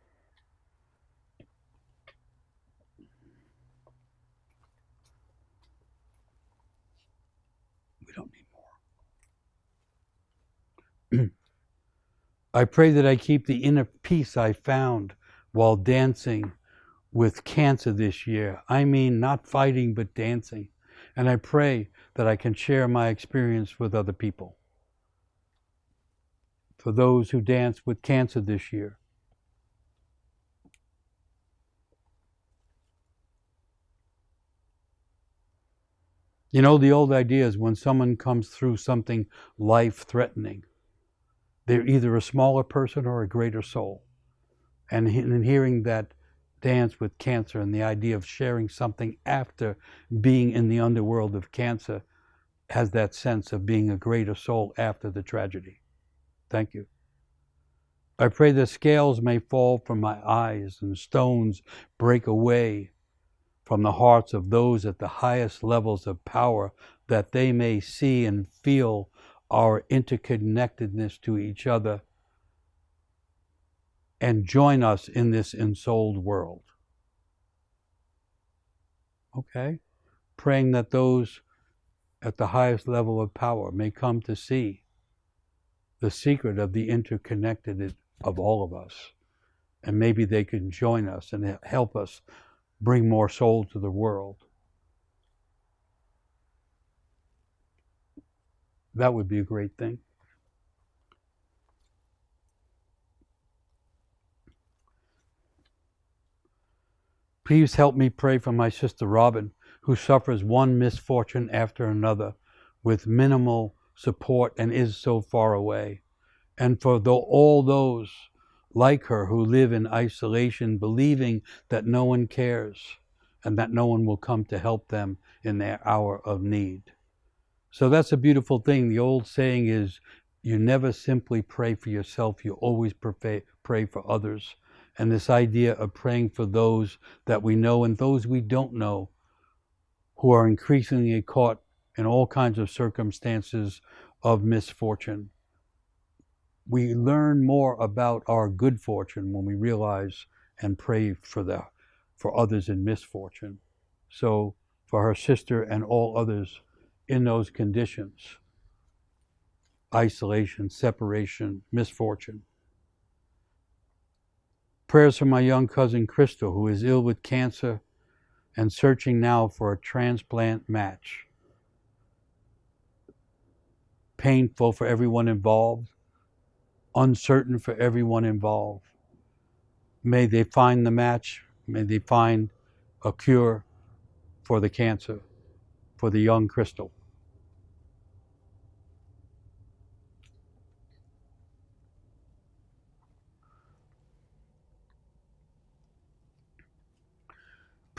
We don't need more. I pray that I keep the inner peace I found while dancing with cancer this year. I mean, not fighting, but dancing. And I pray that I can share my experience with other people. For those who dance with cancer this year. You know, the old idea is when someone comes through something life-threatening, they're either a smaller person or a greater soul. And in hearing that dance with cancer and the idea of sharing something after being in the underworld of cancer has that sense of being a greater soul after the tragedy. Thank you. I pray the scales may fall from my eyes and stones break away from the hearts of those at the highest levels of power, that they may see and feel our interconnectedness to each other and join us in this ensouled world. Okay? Praying that those at the highest level of power may come to see the secret of the interconnectedness of all of us. And maybe they can join us and help us bring more soul to the world. That would be a great thing. Please help me pray for my sister Robin, who suffers one misfortune after another with minimal support and is so far away. And for all those like her who live in isolation, believing that no one cares and that no one will come to help them in their hour of need. So that's a beautiful thing. The old saying is, you never simply pray for yourself, you always pray for others. And this idea of praying for those that we know and those we don't know, who are increasingly caught in all kinds of circumstances of misfortune. We learn more about our good fortune when we realize and pray for others in misfortune. So for her sister and all others in those conditions, isolation, separation, misfortune. Prayers for my young cousin Crystal, who is ill with cancer and searching now for a transplant match. Painful for everyone involved, uncertain for everyone involved. May they find the match, may they find a cure for the cancer, for the young Crystal.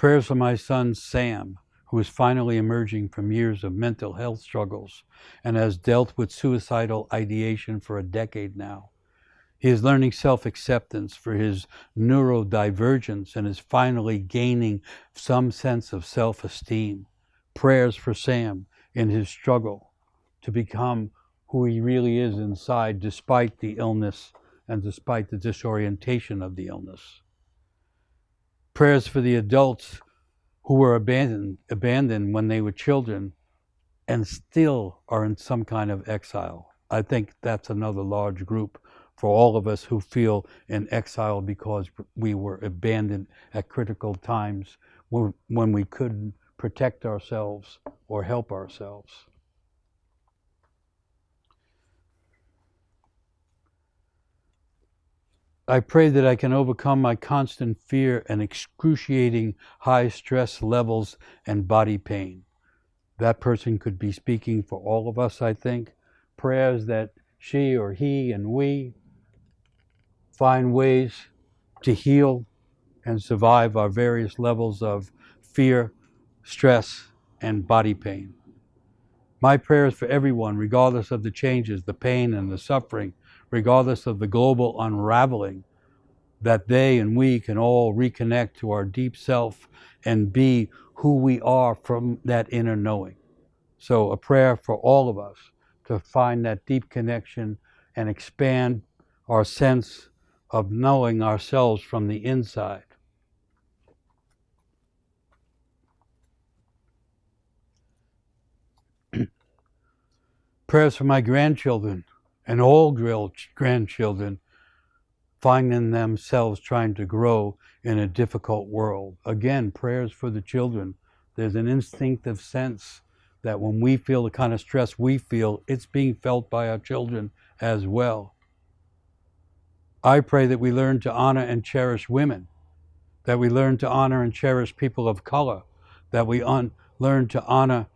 Prayers for my son Sam, who is finally emerging from years of mental health struggles and has dealt with suicidal ideation for a decade now. He is learning self-acceptance for his neurodivergence and is finally gaining some sense of self-esteem. Prayers for Sam in his struggle to become who he really is inside, despite the illness and despite the disorientation of the illness. Prayers for the adults who were abandoned when they were children and still are in some kind of exile. I think that's another large group for all of us who feel in exile because we were abandoned at critical times when we couldn't protect ourselves or help ourselves. I pray that I can overcome my constant fear and excruciating high stress levels and body pain. That person could be speaking for all of us, I think. Prayers that she or he and we find ways to heal and survive our various levels of fear, stress, and body pain. My prayers for everyone, regardless of the changes, the pain and the suffering, regardless of the global unraveling, that they and we can all reconnect to our deep self and be who we are from that inner knowing. So a prayer for all of us to find that deep connection and expand our sense of knowing ourselves from the inside. Prayers for my grandchildren and all grandchildren finding themselves trying to grow in a difficult world. Again, prayers for the children. There's an instinctive sense that when we feel the kind of stress we feel, it's being felt by our children as well. I pray that we learn to honor and cherish women, that we learn to honor and cherish people of color, that we learn to honor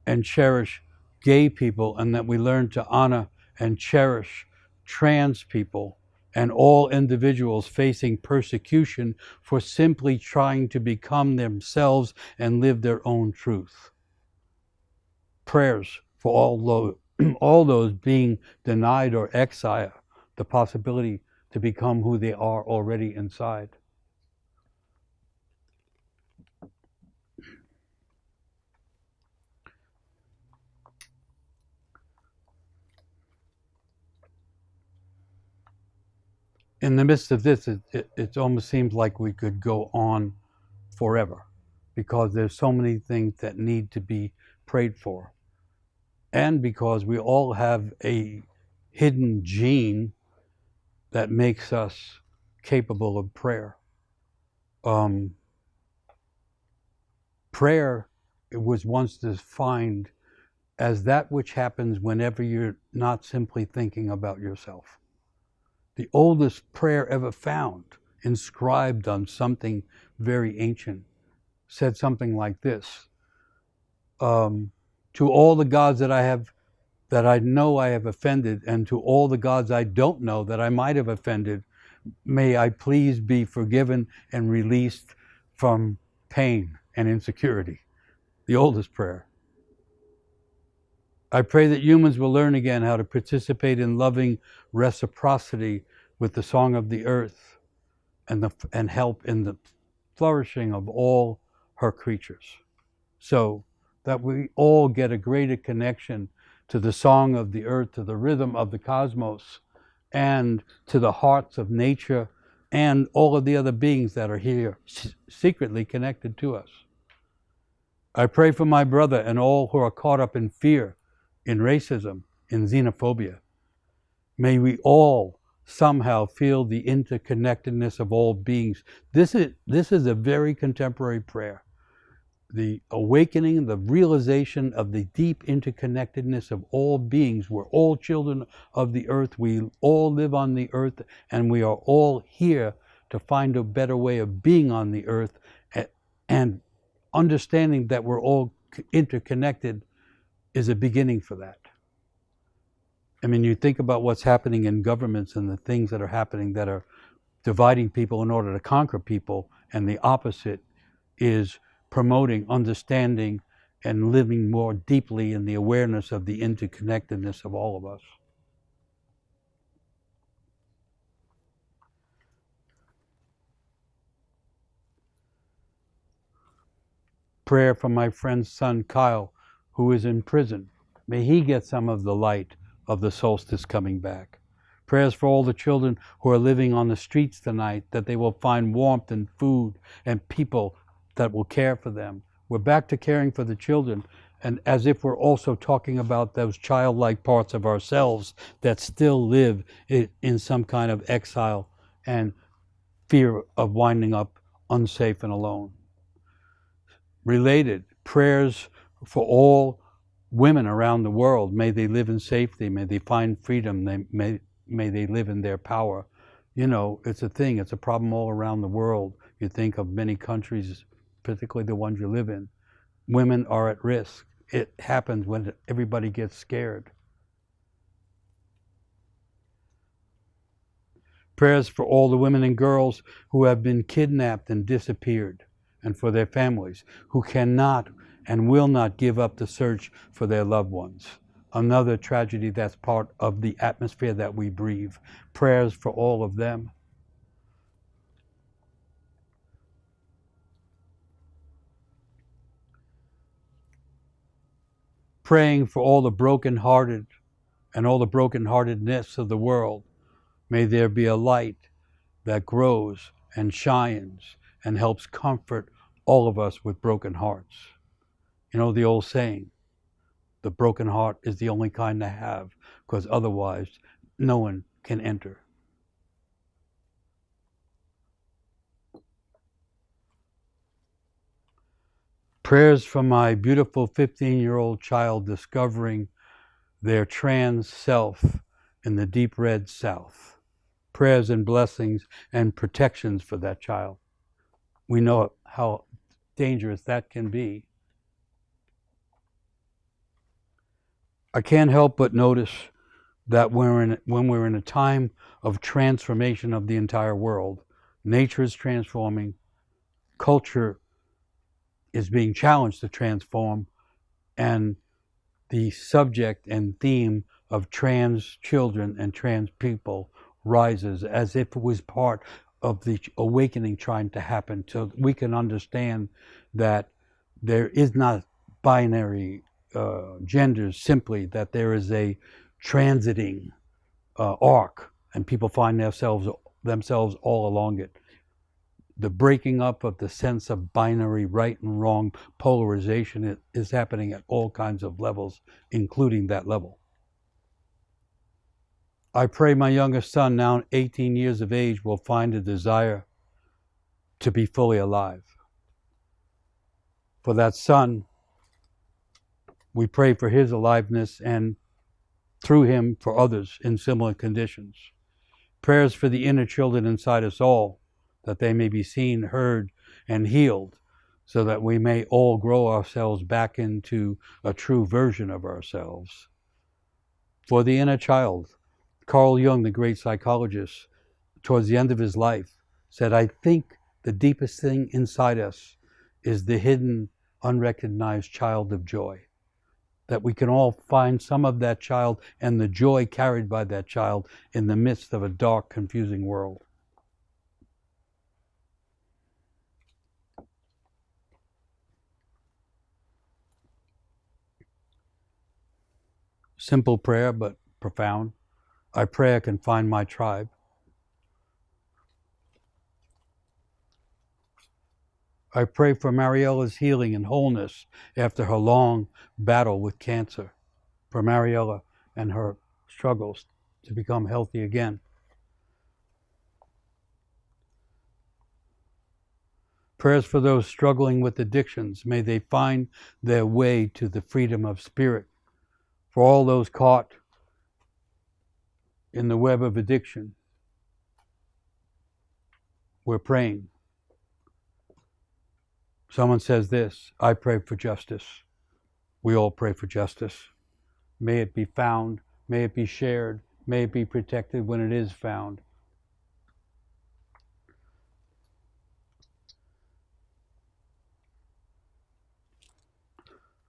and cherish gay people, and that we learn to honor and cherish trans people and all individuals facing persecution for simply trying to become themselves and live their own truth. Prayers for all those being denied or exiled the possibility to become who they are already inside. In the midst of this, it almost seems like we could go on forever because there's so many things that need to be prayed for. And because we all have a hidden gene that makes us capable of prayer. Prayer was once defined as that which happens whenever you're not simply thinking about yourself. The oldest prayer ever found, inscribed on something very ancient, said something like this: to all the gods that I know I have offended, and to all the gods I don't know that I might have offended, may I please be forgiven and released from pain and insecurity. The oldest prayer. I pray that humans will learn again how to participate in loving reciprocity with the song of the earth and help in the flourishing of all her creatures, so that we all get a greater connection to the song of the earth, to the rhythm of the cosmos, and to the hearts of nature and all of the other beings that are here secretly connected to us. I pray for my brother and all who are caught up in fear, in racism, in xenophobia. May we all somehow feel the interconnectedness of all beings. This is a very contemporary prayer. The awakening, the realization of the deep interconnectedness of all beings. We're all children of the earth. We all live on the earth, and we are all here to find a better way of being on the earth, and understanding that we're all interconnected is a beginning for that. I mean, you think about what's happening in governments and the things that are happening that are dividing people in order to conquer people, and the opposite is promoting understanding and living more deeply in the awareness of the interconnectedness of all of us. Prayer for my friend's son Kyle, who is in prison. May he get some of the light of the solstice coming back. Prayers for all the children who are living on the streets tonight, that they will find warmth and food and people that will care for them. We're back to caring for the children, and as if we're also talking about those childlike parts of ourselves that still live in some kind of exile and fear of winding up unsafe and alone. Related, prayers for all women around the world. May they live in safety. May they find freedom. May they live in their power. You know, it's a thing. It's a problem all around the world. You think of many countries, particularly the ones you live in. Women are at risk. It happens when everybody gets scared. Prayers for all the women and girls who have been kidnapped and disappeared, and for their families who cannot and will not give up the search for their loved ones. Another tragedy that's part of the atmosphere that we breathe. Prayers for all of them. Praying for all the brokenhearted and all the brokenheartedness of the world. May there be a light that grows and shines and helps comfort all of us with broken hearts. You know the old saying, the broken heart is the only kind to have, because otherwise no one can enter. Prayers for my beautiful 15-year-old child discovering their trans self in the deep red South. Prayers and blessings and protections for that child. We know how dangerous that can be. I can't help but notice that when we're in a time of transformation of the entire world, nature is transforming, culture is being challenged to transform, and the subject and theme of trans children and trans people rises as if it was part of the awakening trying to happen, so we can understand that there is not binary genders, simply that there is a transiting arc, and people find themselves all along it. The breaking up of the sense of binary right and wrong polarization is happening at all kinds of levels, including that level. I pray my youngest son, now 18 years of age, will find a desire to be fully alive. For that son, we pray for his aliveness, and through him for others in similar conditions. Prayers for the inner children inside us all, that they may be seen, heard, and healed, so that we may all grow ourselves back into a true version of ourselves. For the inner child, Carl Jung, the great psychologist, towards the end of his life, said, I think the deepest thing inside us is the hidden, unrecognized child of joy. That we can all find some of that child and the joy carried by that child in the midst of a dark, confusing world. Simple prayer, but profound. I pray I can find my tribe. I pray for Mariella's healing and wholeness after her long battle with cancer. For Mariella and her struggles to become healthy again. Prayers for those struggling with addictions. May they find their way to the freedom of spirit. For all those caught in the web of addiction, we're praying. Someone says this, I pray for justice. We all pray for justice. May it be found, may it be shared, may it be protected when it is found.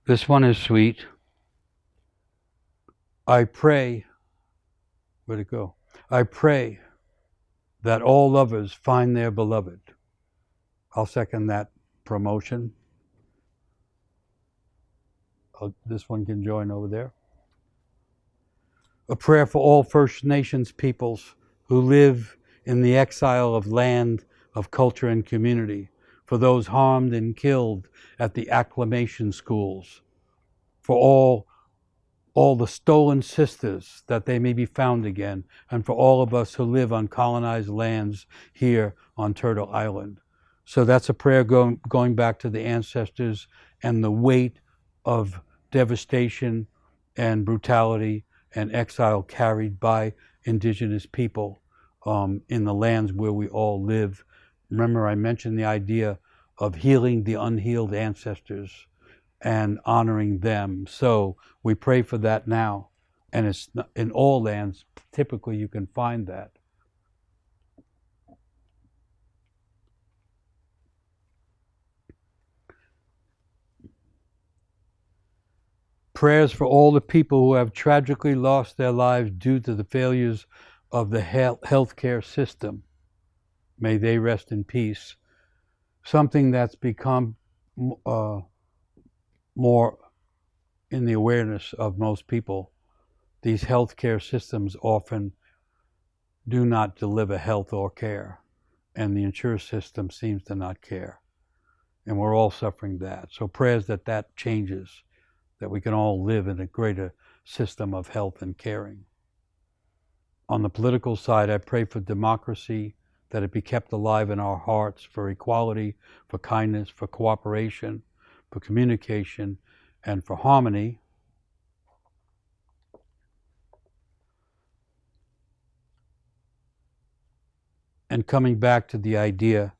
This one is sweet. I pray, where'd it go? I pray that all lovers find their beloved. I'll second that promotion. This one can join over there. A prayer for all First Nations peoples who live in the exile of land, of culture, and community, for those harmed and killed at the acclimation schools, for all the stolen sisters, that they may be found again, and for all of us who live on colonized lands here on Turtle Island. So that's a prayer going back to the ancestors and the weight of devastation and brutality and exile carried by indigenous people in the lands where we all live. Remember, I mentioned the idea of healing the unhealed ancestors and honoring them. So we pray for that now. And it's in all lands, typically you can find that. Prayers for all the people who have tragically lost their lives due to the failures of the healthcare system. May they rest in peace. Something that's become more in the awareness of most people. These healthcare systems often do not deliver health or care, and the insurance system seems to not care. And we're all suffering that. So prayers that changes, that we can all live in a greater system of health and caring. On the political side, I pray for democracy, that it be kept alive in our hearts, for equality, for kindness, for cooperation, for communication, and for harmony. And coming back to the idea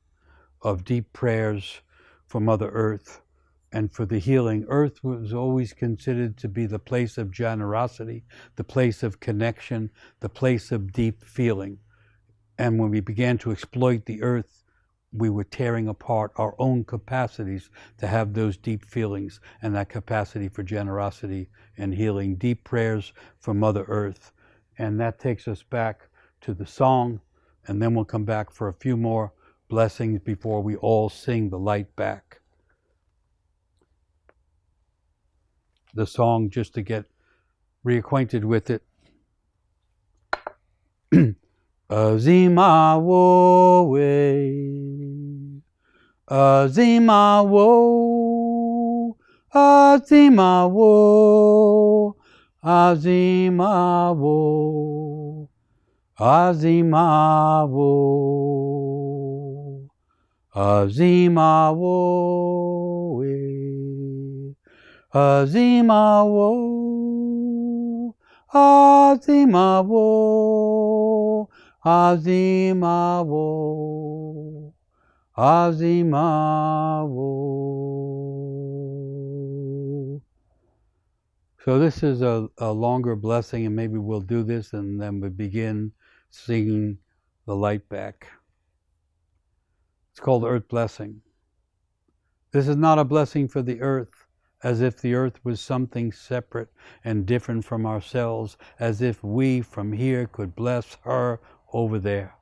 of deep prayers for Mother Earth and for the healing. Earth was always considered to be the place of generosity, the place of connection, the place of deep feeling. And when we began to exploit the earth, we were tearing apart our own capacities to have those deep feelings and that capacity for generosity and healing. Deep prayers for Mother Earth. And that takes us back to the song, and then we'll come back for a few more blessings before we all sing the light back. The song, just to get reacquainted with it. Azima wo we, Azima wo, Azima wo, Azima wo, Azima wo, Azima wo we, Azima wo, Azima wo, Azima wo, Azima wo. So this is a longer blessing, and maybe we'll do this and then we begin singing the light back. It's called Earth Blessing. This is not a blessing for the earth, as if the earth was something separate and different from ourselves, as if we from here could bless her over there.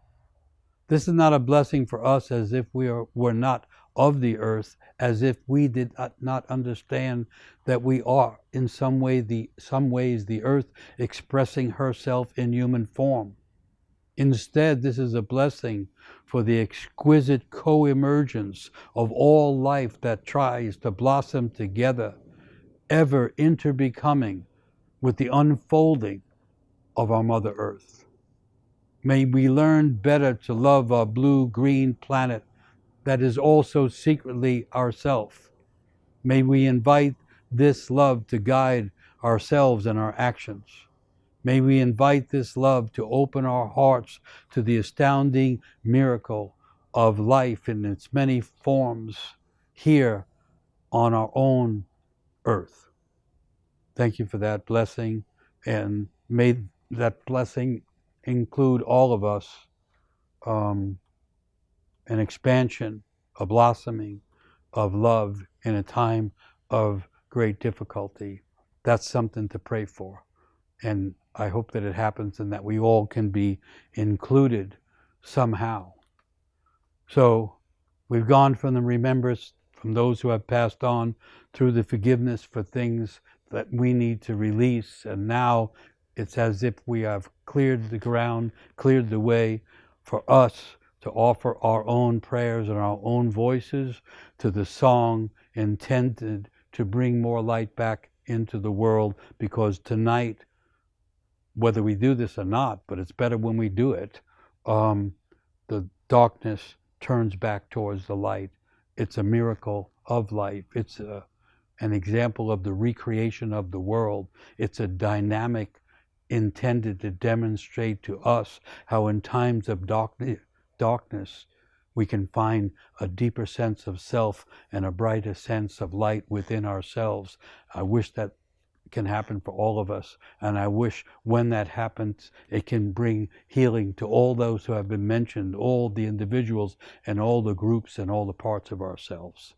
This is not a blessing for us, as if we were not of the earth, as if we did not understand that we are in some ways the earth expressing herself in human form. Instead, this is a blessing for the exquisite co-emergence of all life that tries to blossom together, ever interbecoming with the unfolding of our Mother Earth. May we learn better to love our blue-green planet that is also secretly ourself. May we invite this love to guide ourselves and our actions. May we invite this love to open our hearts to the astounding miracle of life in its many forms here on our own earth. Thank you for that blessing, and may that blessing include all of us, an expansion, a blossoming of love in a time of great difficulty. That's something to pray for. And I hope that it happens and that we all can be included somehow. So we've gone from the remembrance from those who have passed on through the forgiveness for things that we need to release. And now it's as if we have cleared the ground, cleared the way for us to offer our own prayers and our own voices to the song intended to bring more light back into the world. Because tonight, whether we do this or not, but it's better when we do it, the darkness turns back towards the light. It's a miracle of life. It's an example of the recreation of the world. It's a dynamic intended to demonstrate to us how in times of darkness we can find a deeper sense of self and a brighter sense of light within ourselves. I wish that can happen for all of us, and I wish when that happens it can bring healing to all those who have been mentioned, all the individuals and all the groups and all the parts of ourselves.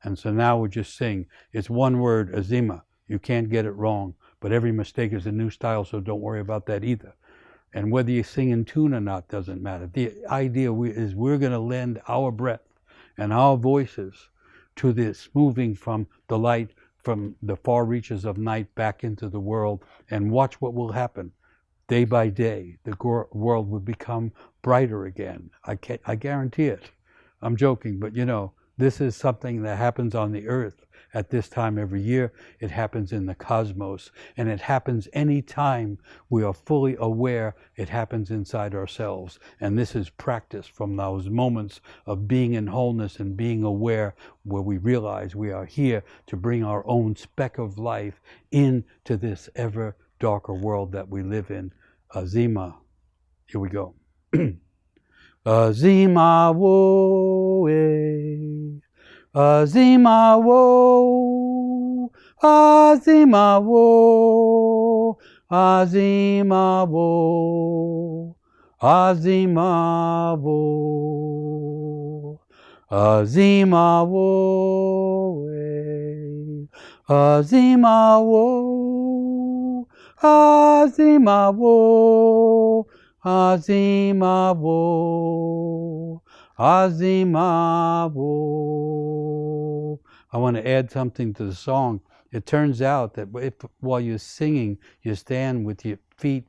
And so now we just sing. It's one word, Azima. You can't get it wrong, but every mistake is a new style, so don't worry about that either. And whether you sing in tune or not doesn't matter. The idea is we're going to lend our breath and our voices to this moving from the light, from the far reaches of night back into the world, and watch what will happen. Day by day, the world will become brighter again. I guarantee it. I'm joking, but this is something that happens on the earth at this time every year. It happens in the cosmos, and it happens any time we are fully aware it happens inside ourselves. And this is practice from those moments of being in wholeness and being aware, where we realize we are here to bring our own speck of life into this ever darker world that we live in. Azima. Here we go. Azima wo Azima wo, Azima wo, Azima wo, Azima wo, Azima wo, Azima wo, Azima wo, Azima wo, Azima wo. I want to add something to the song. It turns out that if, while you're singing, you stand with your feet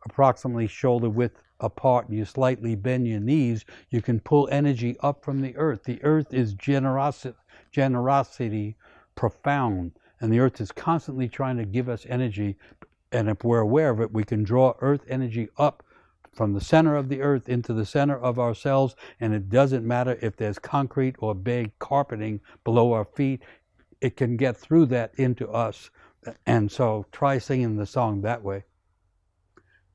approximately shoulder width apart and you slightly bend your knees, you can pull energy up from the earth. The earth is generosity profound, and the earth is constantly trying to give us energy. And if we're aware of it, we can draw earth energy up from the center of the earth into the center of ourselves, and it doesn't matter if there's concrete or big carpeting below our feet, it can get through that into us. And so try singing the song that way.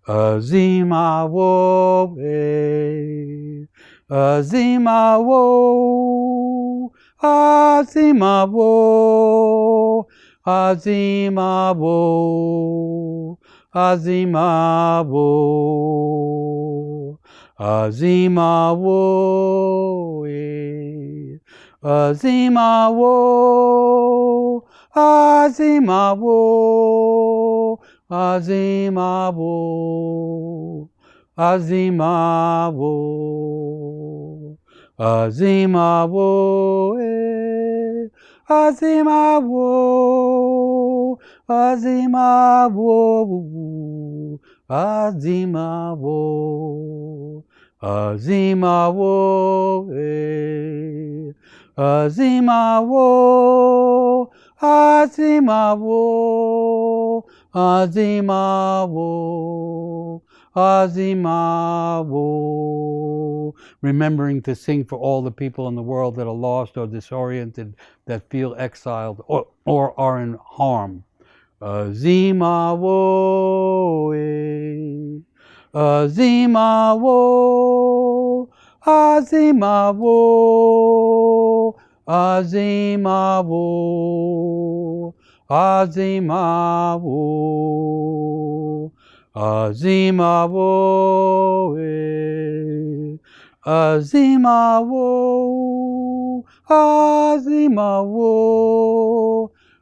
Azima wo, Azima wo, Azima wo, Azima wo, Azima wo, Azima wo, Azima wo, Azima wo, Azima wo, Azima wo, Azima wo, Azima wo, Azima wo, Azima wo, Azima wo, Azima wo, Azima wo, Azima wo, Azima wo. Remembering to sing for all the people in the world that are lost or disoriented, that feel exiled or are in harm. Azima wo, Azima wo, Azima wo, Azima wo, Azima wo, Azima wo, Azima wo, Azima wo,